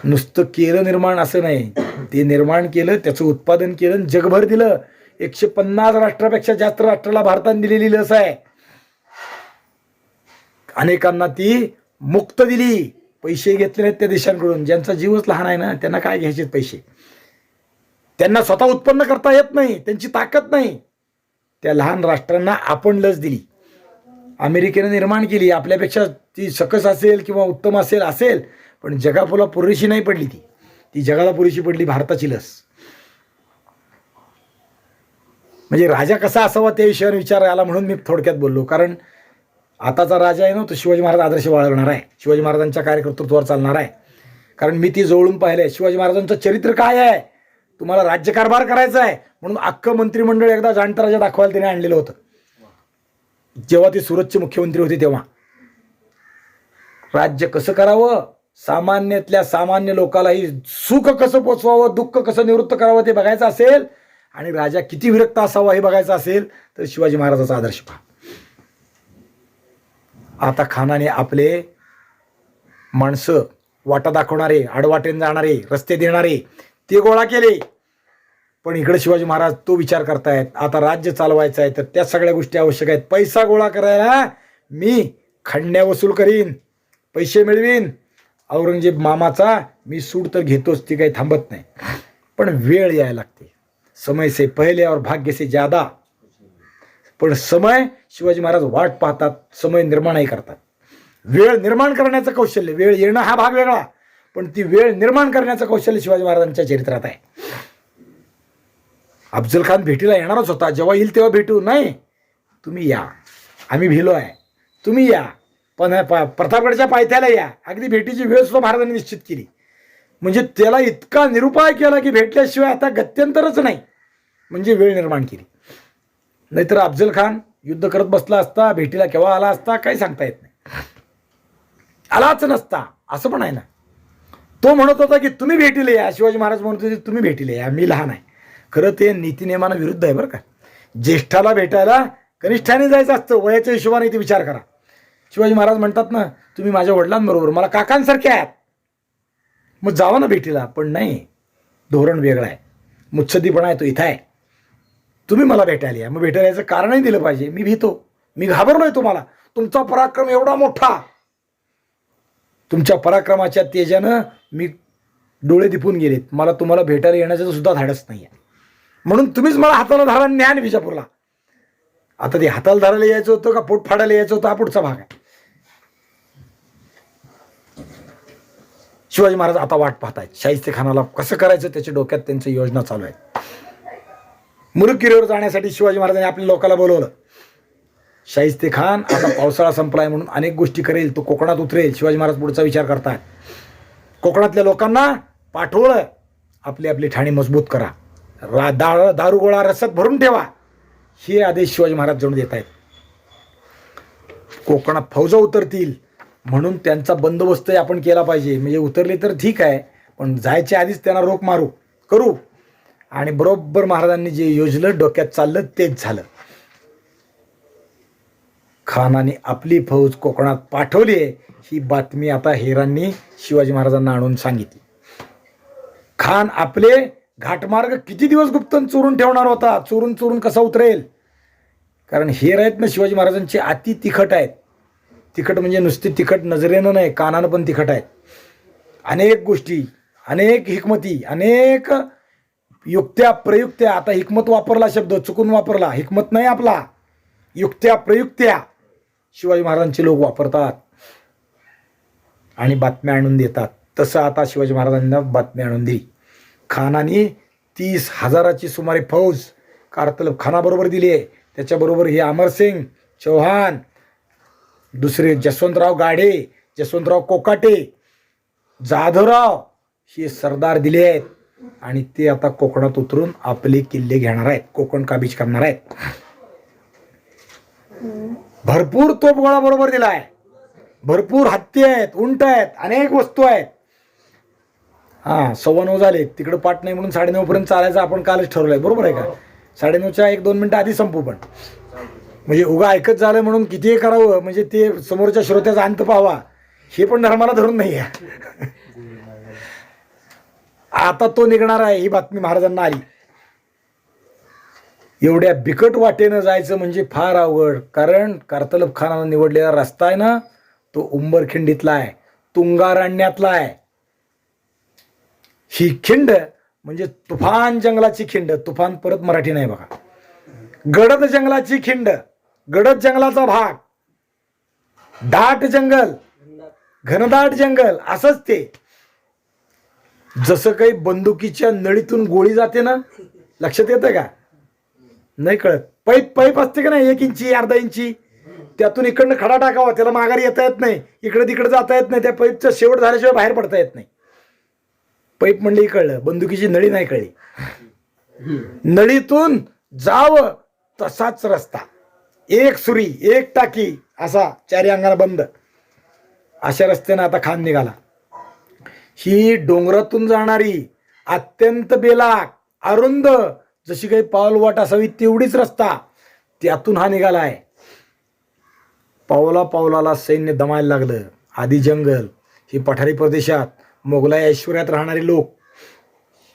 नुसतं केलं निर्माण असं नाही, ते निर्माण केलं, त्याचं उत्पादन केलं, जगभर दिलं. 150 राष्ट्रापेक्षा जास्त राष्ट्राला भारताने दिलेली लस आहे. अनेकांना ती मुक्त दिली. पैसे घेतले नाहीत त्या देशांकडून. ज्यांचा जीवच लहान आहे ना त्यांना काय घ्यायचे पैसे? त्यांना स्वतः उत्पन्न करता येत नाही, त्यांची ताकद नाही. त्या लहान राष्ट्रांना आपण लस दिली. अमेरिकेने निर्माण केली, आपल्यापेक्षा ती सकस असेल किंवा उत्तम असेल, पण जगाला पुरेशी नाही पडली. ती जगाला पुरेशी पडली भारताची लस. म्हणजे राजा कसा असावा त्या विषयावर विचार आला म्हणून मी थोडक्यात बोललो. कारण आताचा राजा आहे ना तो शिवाजी महाराज आदर्श बाळगणार आहे, शिवाजी महाराजांच्या कार्यकर्तृत्वावर चालणार आहे. कारण मी ती जवळून पाहिलं आहे. शिवाजी महाराजांचं चरित्र काय आहे, तुम्हाला राज्यकारभार करायचा आहे म्हणून अख्खं मंत्रिमंडळ एकदा जाणता राजा दाखवायला त्याने आणलेलं होतं. जेव्हा ते सुरतचे मुख्यमंत्री होते तेव्हा राज्य कसं करावं, सामान्यातल्या सामान्य लोकांलाही सुख कसं पोचवावं, दुःख कसं निवृत्त करावं ते बघायचं असेल, आणि राजा किती विरक्त असावा हे बघायचं असेल, तर शिवाजी महाराजाचा आदर्श पहा. आता खानाने आपले माणसं, वाटा दाखवणारे, आडवाटेन जाणारे, रस्ते देणारे ते गोळा केले. पण इकडे शिवाजी महाराज तो विचार करतायत, आता राज्य चालवायचं आहे तर त्या सगळ्या गोष्टी आवश्यक आहेत. पैसा गोळा करायला मी खंड्या वसूल करीन, पैसे मिळवीन, औरंगजेब मामाचा मी सूड तर घेतोच, ती काही थांबत नाही. पण वेळ यायला लागते. समय से पहले और भाग्य से ज्यादा. पण समय, शिवाजी महाराज वाट पाहतात, समय निर्माणही करतात. वेळ निर्माण करण्याचं कौशल्य, वेळ येणं हा भाग वेगळा, पण ती वेळ निर्माण करण्याचं कौशल्य शिवाजी महाराजांच्या चरित्रात आहे. अफजल खान भेटीला येणारच होता, जेव्हा येईल तेव्हा भेटू, नाही तुम्ही या, आम्ही भिलो आहे, तुम्ही या, पण प्रतापगडच्या पायथ्याला या. अगदी भेटीची वेळ सुद्धा महाराजांनी निश्चित केली. म्हणजे त्याला इतका निरुपाय केला की भेटल्याशिवाय आता गत्यंतरच नाही, म्हणजे वेळ निर्माण केली. नाहीतर अफजल खान युद्ध करत बसला असता, भेटीला केव्हा आला असता काही सांगता येत नाही, आलाच नसता, असं पण आहे ना. तो म्हणत होता की तुम्ही भेटीला या, शिवाजी महाराज म्हणत होते तुम्ही भेटीला या, मी लहान आहे. खरं ते नीतिनियमाना विरुद्ध आहे बरं का. ज्येष्ठाला भेटायला कनिष्ठाने जायचं असतं, वयाच्या हिशोबाने ते विचार करा. शिवाजी महाराज म्हणतात ना, तुम्ही माझ्या वडिलांबरोबर मला काकांसारखे आहात, मग जावा ना भेटीला. पण नाही, धोरण वेगळं आहे, मुत्सद्दीपणा आहे तो इथं आहे. तुम्ही मला भेटायला या, मग भेटायला याचं कारणही दिलं पाहिजे. मी भीतो, मी घाबरलोय तुम्हाला, तुमचा पराक्रम एवढा मोठा, तुमच्या पराक्रमाच्या तेजानं मी डोळे दिपून गेलेत, मला तुम्हाला भेटायला येण्याचं सुद्धा धाडस नाही आहे. म्हणून तुम्हीच मला हाताला धरायला न्या विजापूरला. आता ते हाताला धरायला यायचं होतं का पोट फाडायला यायचं होतं हा पुढचा भाग आहे. शिवाजी महाराज आता वाट पाहतायत, शाहिस्तेखानाला कसं करायचं त्याच्या डोक्यात त्यांची योजना चालू आहे. मुरुकिरीवर जाण्यासाठी शिवाजी महाराजांनी आपल्या लोकांना बोलवलं. शाहिस्तेखान आता पावसाळा संपलाय म्हणून अनेक गोष्टी करेल, तो कोकणात उतरेल. शिवाजी महाराज पुढचा विचार करतात, कोकणातल्या लोकांना पाठवलं, आपली आपली ठाणी मजबूत करा, दारुगोळा रसद भरून ठेवा, हे आदेश शिवाजी महाराज जणू देत आहेत. कोकणात फौजा उतरतील म्हणून त्यांचा बंदोबस्तही आपण केला पाहिजे. म्हणजे उतरले तर ठीक आहे, पण जायच्या आधीच त्यांना रोख मारू करू. आणि बरोबर महाराजांनी जे योजलं, डोक्यात चाललं तेच झालं. खानाने आपली फौज कोकणात पाठवली आहे, ही बातमी आता हेरांनी शिवाजी महाराजांना आणून सांगितली. खान आपले घाटमार्ग किती दिवस गुप्तन चोरून ठेवणार होता, चोरून चोरून कसा उतरेल. कारण हेर आहेत ना शिवाजी महाराजांचे अति तिखट आहेत. तिखट म्हणजे नुसते तिखट नजरेनं नाही, कानानं पण तिखट आहेत. अनेक गोष्टी, अनेक हिकमती, अनेक युक्त्या प्रयुक्त्या. आता हिकमत वापरला शब्द, चुकून वापरला, हिकमत नाही आपला, युक्त्या प्रयुक्त्या शिवाजी महाराजांचे लोक वापरतात आणि बातम्या आणून देतात. तसं आता शिवाजी महाराजांना बातमी आणून दिली. खानाने 30,000ची सुमारे फौज कारतलब खानाबरोबर दिली आहे. त्याच्याबरोबर हे अमरसिंग चौहान, दुसरे जसवंतराव गाढे, जसवंतराव कोकाटे, जाधवराव, हे सरदार दिले आहेत. आणि ते आता कोकणात उतरून आपले किल्ले घेणार आहेत, कोकण काबीज करणार आहेत. भरपूर तोफगोळा बरोबर दिला आहे, भरपूर हत्ती आहेत, उंट आहेत, अनेक वस्तू आहेत. 9:15 झाले, तिकडं पाठ नाही म्हणून 9:30 पर्यंत चालायचं आपण कालच ठरवलंय, बरोबर आहे का. 9:30च्या 1-2 मिनिटं आधी संपू. पण म्हणजे उगा ऐकत झालं म्हणून कितीही करावं, म्हणजे ते समोरच्या श्रोत्याचा अंत पाहावा, हे पण धर्माला धरून नाही आहे. आता तो निघणार आहे, ही बातमी महाराजांना आली. एवढ्या बिकट वाटेनं जायचं म्हणजे फार अवघड. कारण कारतलब खानानं निवडलेला रस्ता आहे ना, तो उंबरखिंडीतला आहे, तुंगारण्यातला आहे. ही खिंड म्हणजे तुफान जंगलाची खिंड. तुफान परत मराठी नाही बघा, गडद जंगलाची खिंड, गडद जंगलाचा भाग, दाट जंगल, घनदाट जंगल, असंच ते. जसं काही बंदुकीच्या नळीतून गोळी जाते ना, लक्षात येतं का. नाही कळत. पाईप असते का नाही, 1 इंची 1/2 इंची, त्यातून इकडनं खडा टाकावा, त्याला माघारी येता येत नाही, इकडे तिकडे जाता येत नाही, त्या पाईपचा शेवट झाल्याशिवाय बाहेर पडता येत नाही. पाईप म्हणले कळलं, बंदुकीची नळी नाही कळली. नळीतून जावं तसाच रस्ता, 1 सुरी 1 टाकी, असा 4 अंगाला बंद. अशा रस्त्यानं आता खान निघाला. ही डोंगरातून जाणारी अत्यंत बेलाक अरुंद जशी काही पाऊलवाट असावी तेवढीच रस्ता, त्यातून हा निघालाय. पावला पावलाला सैन्य दमायला लागलं. आधी जंगल, ही पठारी प्रदेशात मोगलाई ऐश्वर्यात राहणारे लोक.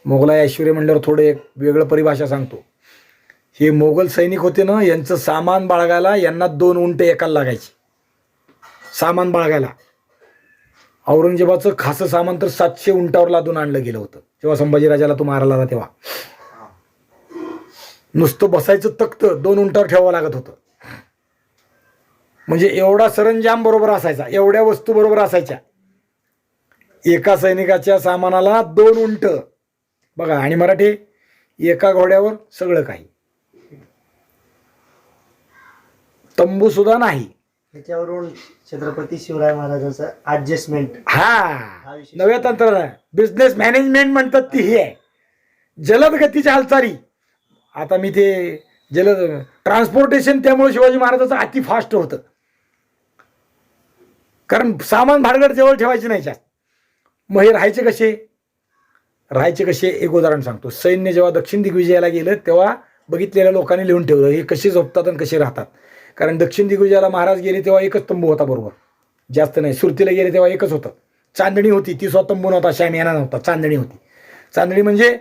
मोगलाई ऐश्वर्य म्हणल्यावर थोडं एक वेगळं परिभाषा सांगतो. हे मोगल सैनिक होते ना, यांचं सामान बाळगायला यांना 2 उंट एकाला लागायची सामान बाळगायला. औरंगजेबाचं खासं सामान तर 700 उंटावर लादून आणलं गेलं होतं जेव्हा संभाजीराजाला तो मारायला आला तेव्हा. नुसतं बसायचं तख्त 2 उंटावर ठेवावं लागत होतं. म्हणजे एवढा सरंजाम बरोबर असायचा, एवढ्या वस्तू बरोबर असायच्या. एका सैनिकाच्या सामानाला 2 उंट बघा. आणि मराठी एका घोड्यावर सगळं काही, तंबू सुद्धा नाही. त्याच्यावरून छत्रपती शिवराय महाराजांचं ऍडजस्टमेंट, हा नव्या तंत्रज्ञान बिझनेस मॅनेजमेंट म्हणतात ती ही आहे. जलद गतीच्या हालचाली. आता मी ते जलद ट्रान्सपोर्टेशन, त्यामुळे शिवाजी महाराजाचं अति फास्ट होतं. कारण सामान भाडगड जवळ ठेवायचे नाही जास्त. मग हे राहायचे कसे एक उदाहरण सांगतो. सैन्य जेव्हा दक्षिण दिग्विजयाला गेलं तेव्हा बघितलेल्या लोकांनी लिहून ठेवलं हे कसे झोपतात आणि कसे राहतात. कारण दक्षिण दिग्विजयाला महाराज गेले तेव्हा एकच तंबू होता बरोबर, जास्त नाही. सुरतीला गेले तेव्हा एकच होतं, चांदणी होती. ती स्वतः तंबू नव्हता, शामियाना नव्हता, चांदणी होती. चांदणी म्हणजे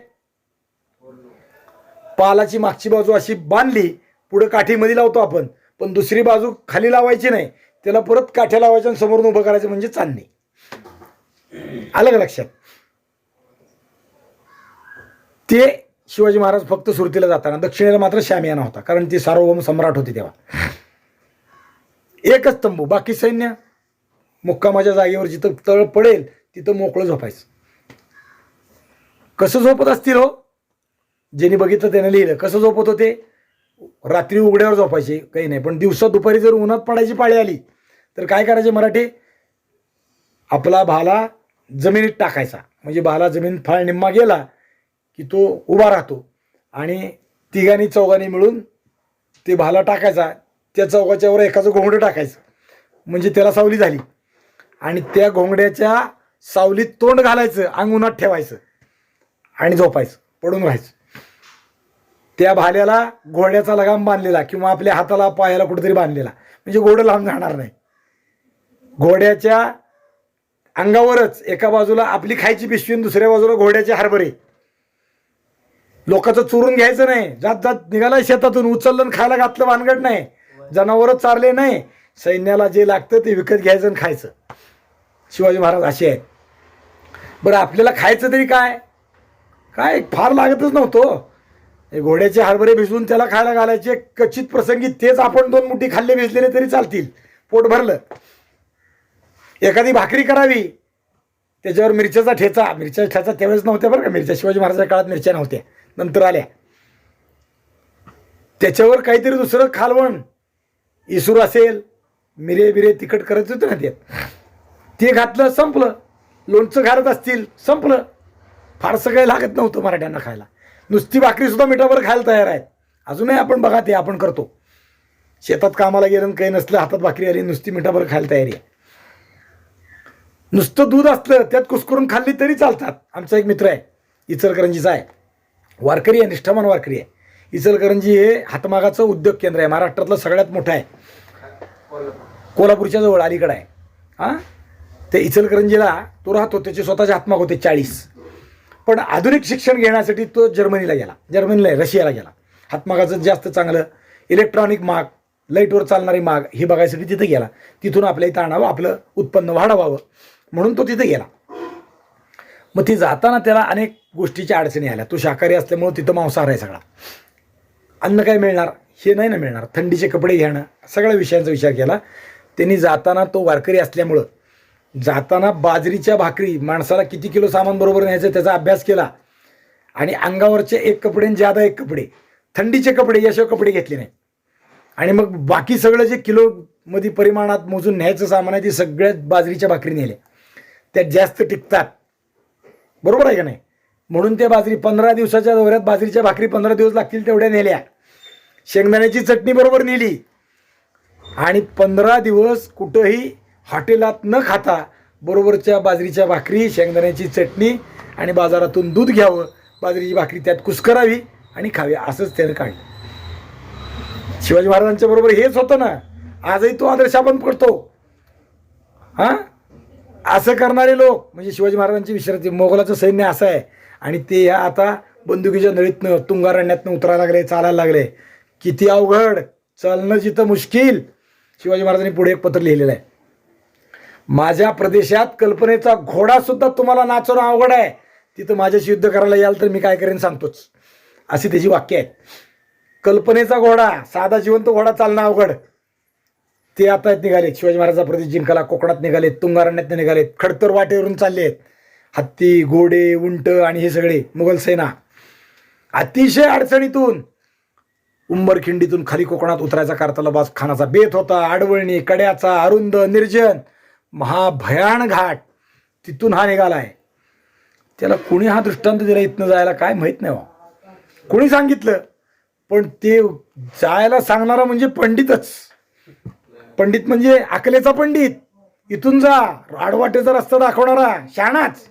पालाची मागची बाजू अशी बांधली, पुढे काठीमध्ये लावतो आपण, पण दुसरी बाजू खाली लावायची नाही, त्याला परत काठ्या लावायच्या आणि समोरून उभं करायचं म्हणजे चांदणी. आलं का लक्षात? ते शिवाजी महाराज फक्त सुरतीला जाताना, दक्षिणेला मात्र शामियाना होता, कारण ती सार्वभौम सम्राट होती तेव्हा. एकच तंबू, बाकी सैन्य मुक्कामाच्या जागेवर जिथं तळ पडेल तिथं मोकळं झोपायचं. कसं झोपत असतील हो? ज्यांनी बघितलं त्याने लिहिलं. कसं झोपत होते? रात्री उघड्यावर झोपायचे, काही नाही. पण दिवसा दुपारी जर उन्हात पडायची पाळी आली तर काय करायचे मराठी? आपला भाला जमिनीत टाकायचा, म्हणजे भाला जमीन फाळ निम्मा गेला की तो उभा राहतो, आणि तिघांनी चौघांनी मिळून ते भाला टाकायचा. त्या चौघाच्या वर एकाचं घोंगडं टाकायचं, म्हणजे त्याला सावली झाली. आणि त्या घोंगड्याच्या सावलीत तोंड घालायचं, अंग उन्हात ठेवायचं आणि झोपायचं, पडून राहायचं. त्या भाल्याला घोड्याचा लगाम बांधलेला किंवा आपल्या हाताला पायाला कुठेतरी बांधलेला, म्हणजे घोडं लांब जाणार नाही. घोड्याच्या अंगावरच एका बाजूला आपली खायची पिशवी आणि दुसऱ्या बाजूला घोड्याचे हरभरे. लोकांचं चुरून घ्यायचं नाही. जात जात निघाला शेतातून, उचललं खायला घातलं, भानगड नाही. जनावरच चारले नाही. सैन्याला जे लागतं ते विकत घ्यायचं आणि खायचं. शिवाजी महाराज असे आहेत. बरं, आपल्याला खायचं तरी काय काय फार लागतच नव्हतं. घोड्याचे हरभरे भिजवून त्याला खायला घालायचे. कचित प्रसंगी तेच आपण 2 मुठी खाल्ले भिजलेले तरी चालतील, पोट भरलं. एखादी भाकरी करावी, त्याच्यावर मिरच्याचा ठेचा. मिरच्याचा ठेचा त्यावेळेस नव्हत्या बरं का मिरच्या, शिवाजी महाराजांच्या काळात मिरच्या नव्हत्या, नंतर आल्या. त्याच्यावर काहीतरी दुसरं खालवण, इसूर असेल, मिरे बिरे तिखट करत होतं ना, ते घातलं, संपलं. लोणचं घालत असतील, संपलं. फारसं काही लागत नव्हतं मराठ्यांना खायला. नुसती भाकरी सुद्धा मिठावर खायला तयार आहेत. अजूनही आपण बघा, ते आपण करतो. शेतात कामाला गेलं काही नसलं, हातात भाकरी आली, नुसती मिठावर खायला तयारी आहे. नुसतं दूध असलं त्यात कुस्करून खाल्ली तरी चालतात. आमचा एक मित्र आहे, इचलकरंजीचा आहे, वारकरी आहे, निष्ठावान वारकरी आहे. इचलकरंजी हे हातमागाचं उद्योग केंद्र आहे, महाराष्ट्रातलं सगळ्यात मोठं आहे. कोल्हापूरच्या जवळ अलीकडे आहे. हां, ते इचलकरंजीला तो राहतो. त्याचे स्वतःचे हातमाग होते 40. पण आधुनिक शिक्षण घेण्यासाठी तो जर्मनीला गेला, रशियाला गेला. हातमागाचं जास्त चांगलं इलेक्ट्रॉनिक माग, लाईटवर चालणारी माग हे बघायसाठी तिथे गेला. तिथून आपल्या इथं आणावं, आपलं उत्पन्न वाढवावं म्हणून तो तिथे गेला. मग ती जाताना त्याला अनेक गोष्टीच्या अडचणी आल्या. तो शाकाहारी असल्यामुळे तिथं मांसाहार आहे सगळा. अन्न काय मिळणार हे नाही ना मिळणार. थंडीचे कपडे घेणं, सगळ्या विषयांचा विचार केला त्यांनी. जाताना तो वारकरी असल्यामुळं जाताना बाजरीच्या भाकरी, माणसाला किती किलो सामान बरोबर न्यायचं त्याचा अभ्यास केला. आणि अंगावरचे 1 कपडे आणि ज्यादा 1 कपडे, थंडीचे कपडे याशिवाय कपडे घेतले नाही. आणि मग बाकी सगळं जे किलोमध्ये परिमाणात मोजून न्यायचं सामान आहे ते सगळ्यात बाजरीच्या भाकरी नेल्या. त्यात जास्त टिकतात, बरोबर आहे का नाही? म्हणून त्या बाजरी 15 दिवसाच्या दौऱ्यात बाजरीच्या भाकरी 15 दिवस लागतील तेवढ्या नेल्या. शेंगदाण्याची चटणी बरोबर नेली. आणि 15 दिवस कुठंही हॉटेलात न खाता बरोबरच्या बाजरीच्या भाकरी, शेंगदाण्याची चटणी आणि बाजारातून दूध घ्यावं, बाजरीची भाकरी त्यात कुस्करावी आणि खावी, असंच त्यानं काढलं. शिवाजी महाराजांच्या बरोबर हेच होतं ना. आजही तो आदर्श आपण पडतो. हां, असं करणारे लोक म्हणजे शिवाजी महाराजांची विश्रांती. मोगलाचं सैन्य असं आहे आणि ते आता बंदुकीच्या नळीतनं तुंगारण्यातनं उतरायला लागले, चालायला लागले. किती अवघड, चालणं जिथं मुश्किल. शिवाजी महाराजांनी पुढे एक पत्र लिहिलेलं आहे, माझ्या प्रदेशात कल्पनेचा घोडा सुद्धा तुम्हाला नाचवणं अवघड आहे, तिथं माझ्याशी युद्ध करायला याल तर मी काय करेन सांगतोच, अशी त्याची वाक्य आहेत. कल्पनेचा घोडा, साधा जिवंत घोडा चालणं अवघड, ते आता निघालेत. शिवाजी महाराजांचा प्रदेश जिंकायला कोकणात निघालेत, तुंगारण्यात निघालेत, खडतर वाटेवरून चालले आहेत. हत्ती, घोडे, उंट आणि हे सगळे मुघल सेना अतिशय अडचणीतून उंबरखिंडीतून खाली कोकणात उतरायचा कारतलबाज खानाचा बेत होता. आडवळणी, कड्याचा, अरुंद, निर्जन, महाभयान घाट, तिथून हा निघालाय. त्याला कोणी हा दृष्टांत दिला इथनं जायला काय माहीत नाही. कोणी सांगितलं, पण ते जायला सांगणारा म्हणजे पंडितच. पंडित म्हणजे अकलेचा पंडित. इथून जा, आडवाटेचा रस्ता दाखवणारा शहाणाच.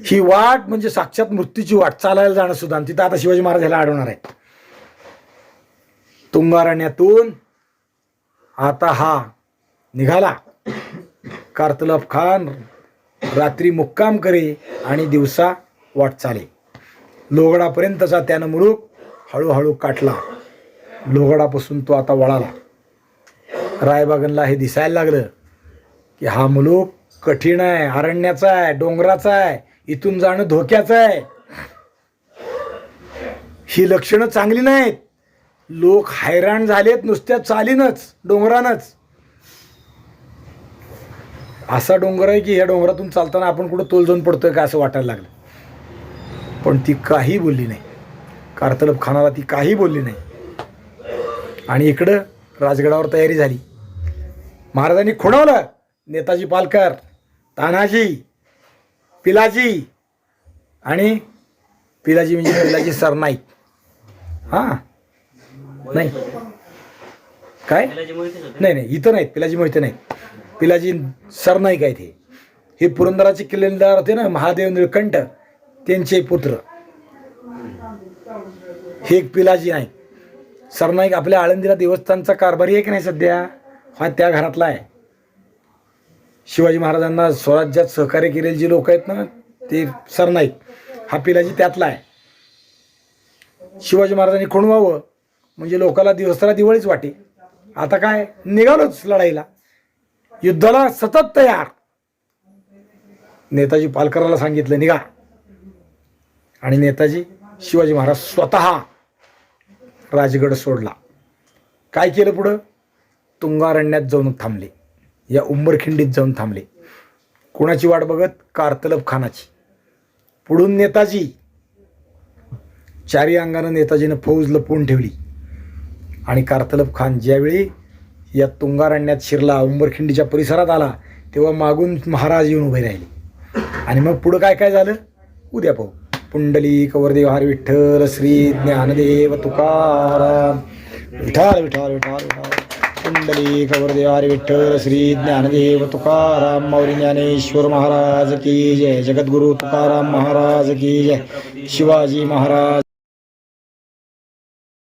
ही वाट म्हणजे साक्षात मृत्यूची वाट, चालायला जाणं सुद्धा. तिथं आता शिवाजी महाराज ह्याला अडवणार आहेत. तुंगारण्यातून आता हा निघाला. कारतलब खान रात्री मुक्काम करे आणि दिवसा वाट चाले. लोहगडापर्यंतचा त्यानं मुलूक हळूहळू काटला. लोहगडापासून तो आता वळाला. रायबागनला हे दिसायला लागलं की हा मुलूक कठीण आहे, अरण्याचा आहे, डोंगराचा आहे, इथून जाणं धोक्याचं आहे. ही लक्षणं चांगली नाहीत. लोक हैराण झालेत नुसत्या चालीनच, डोंगरानच. असा डोंगर आहे की ह्या डोंगरातून चालताना आपण कुठं तोल जाऊन पडतोय का असं वाटायला लागलं. पण ती काही बोलली नाही. कारतलब खानाला ती काही बोलली नाही. आणि इकडं राजगडावर तयारी झाली. महाराजांनी खुणवलं नेताजी पालकर, तानाजी, पिलाजी आणि पिलाजी म्हणजे पिलाजी सरनाईक. हां, नाही काय, नाही नाही इथं नाहीत पिलाजी मोहिते नाहीत. पिलाजी सरनाईक आहेत. हे पुरंदराचे किल्लेदार होते ना, महादेव निळकंठ, त्यांचे पुत्र. हे एक पिलाजी नाईक. सरनाईक आपल्या आळंदीला देवस्थानचा कारभारी आहे की नाही सध्या, हा त्या घरातला आहे. शिवाजी महाराजांना स्वराज्यात सहकार्य केलेले जे लोक आहेत ना ते सरनाईक. हा पिलाजी त्यातला आहे. शिवाजी महाराजांनी खुणवावं म्हणजे लोकाला दिवसाला दिवाळीच वाटे. आता काय, निघालोच लढाईला, युद्धाला सतत तयार. नेताजी पालकराला सांगितलं निघा. आणि नेताजी शिवाजी महाराज स्वतः राजगड सोडला. काय केलं पुढं, तुंगारण्यात जाऊन थांबले, या उंबरखिंडीत जाऊन थांबले. कोणाची वाट बघत, कारतलब खानाची. पुढून नेताजी, चारी अंगानं नेताजीनं फौज लपवून ठेवली. आणि कारतलब खान ज्यावेळी या तुंगारण्यात शिरला, उंबरखिंडीच्या परिसरात आला, तेव्हा मागून महाराज येऊन उभे राहिले. आणि मग पुढं काय काय झालं उद्या पाहू. पुंडलिक वरदेव हरी विठ्ठल श्री ज्ञानदेव तुकाराम. विठाल विठाल विठाल विठाल. पुंडलिक वरदेव हरी विठ्ठल श्री ज्ञानदेव तुकाराम. मौली ज्ञानेश्वर महाराज की जय. जगद्गुरु तुकाराम महाराज की जय. शिवाजी महाराज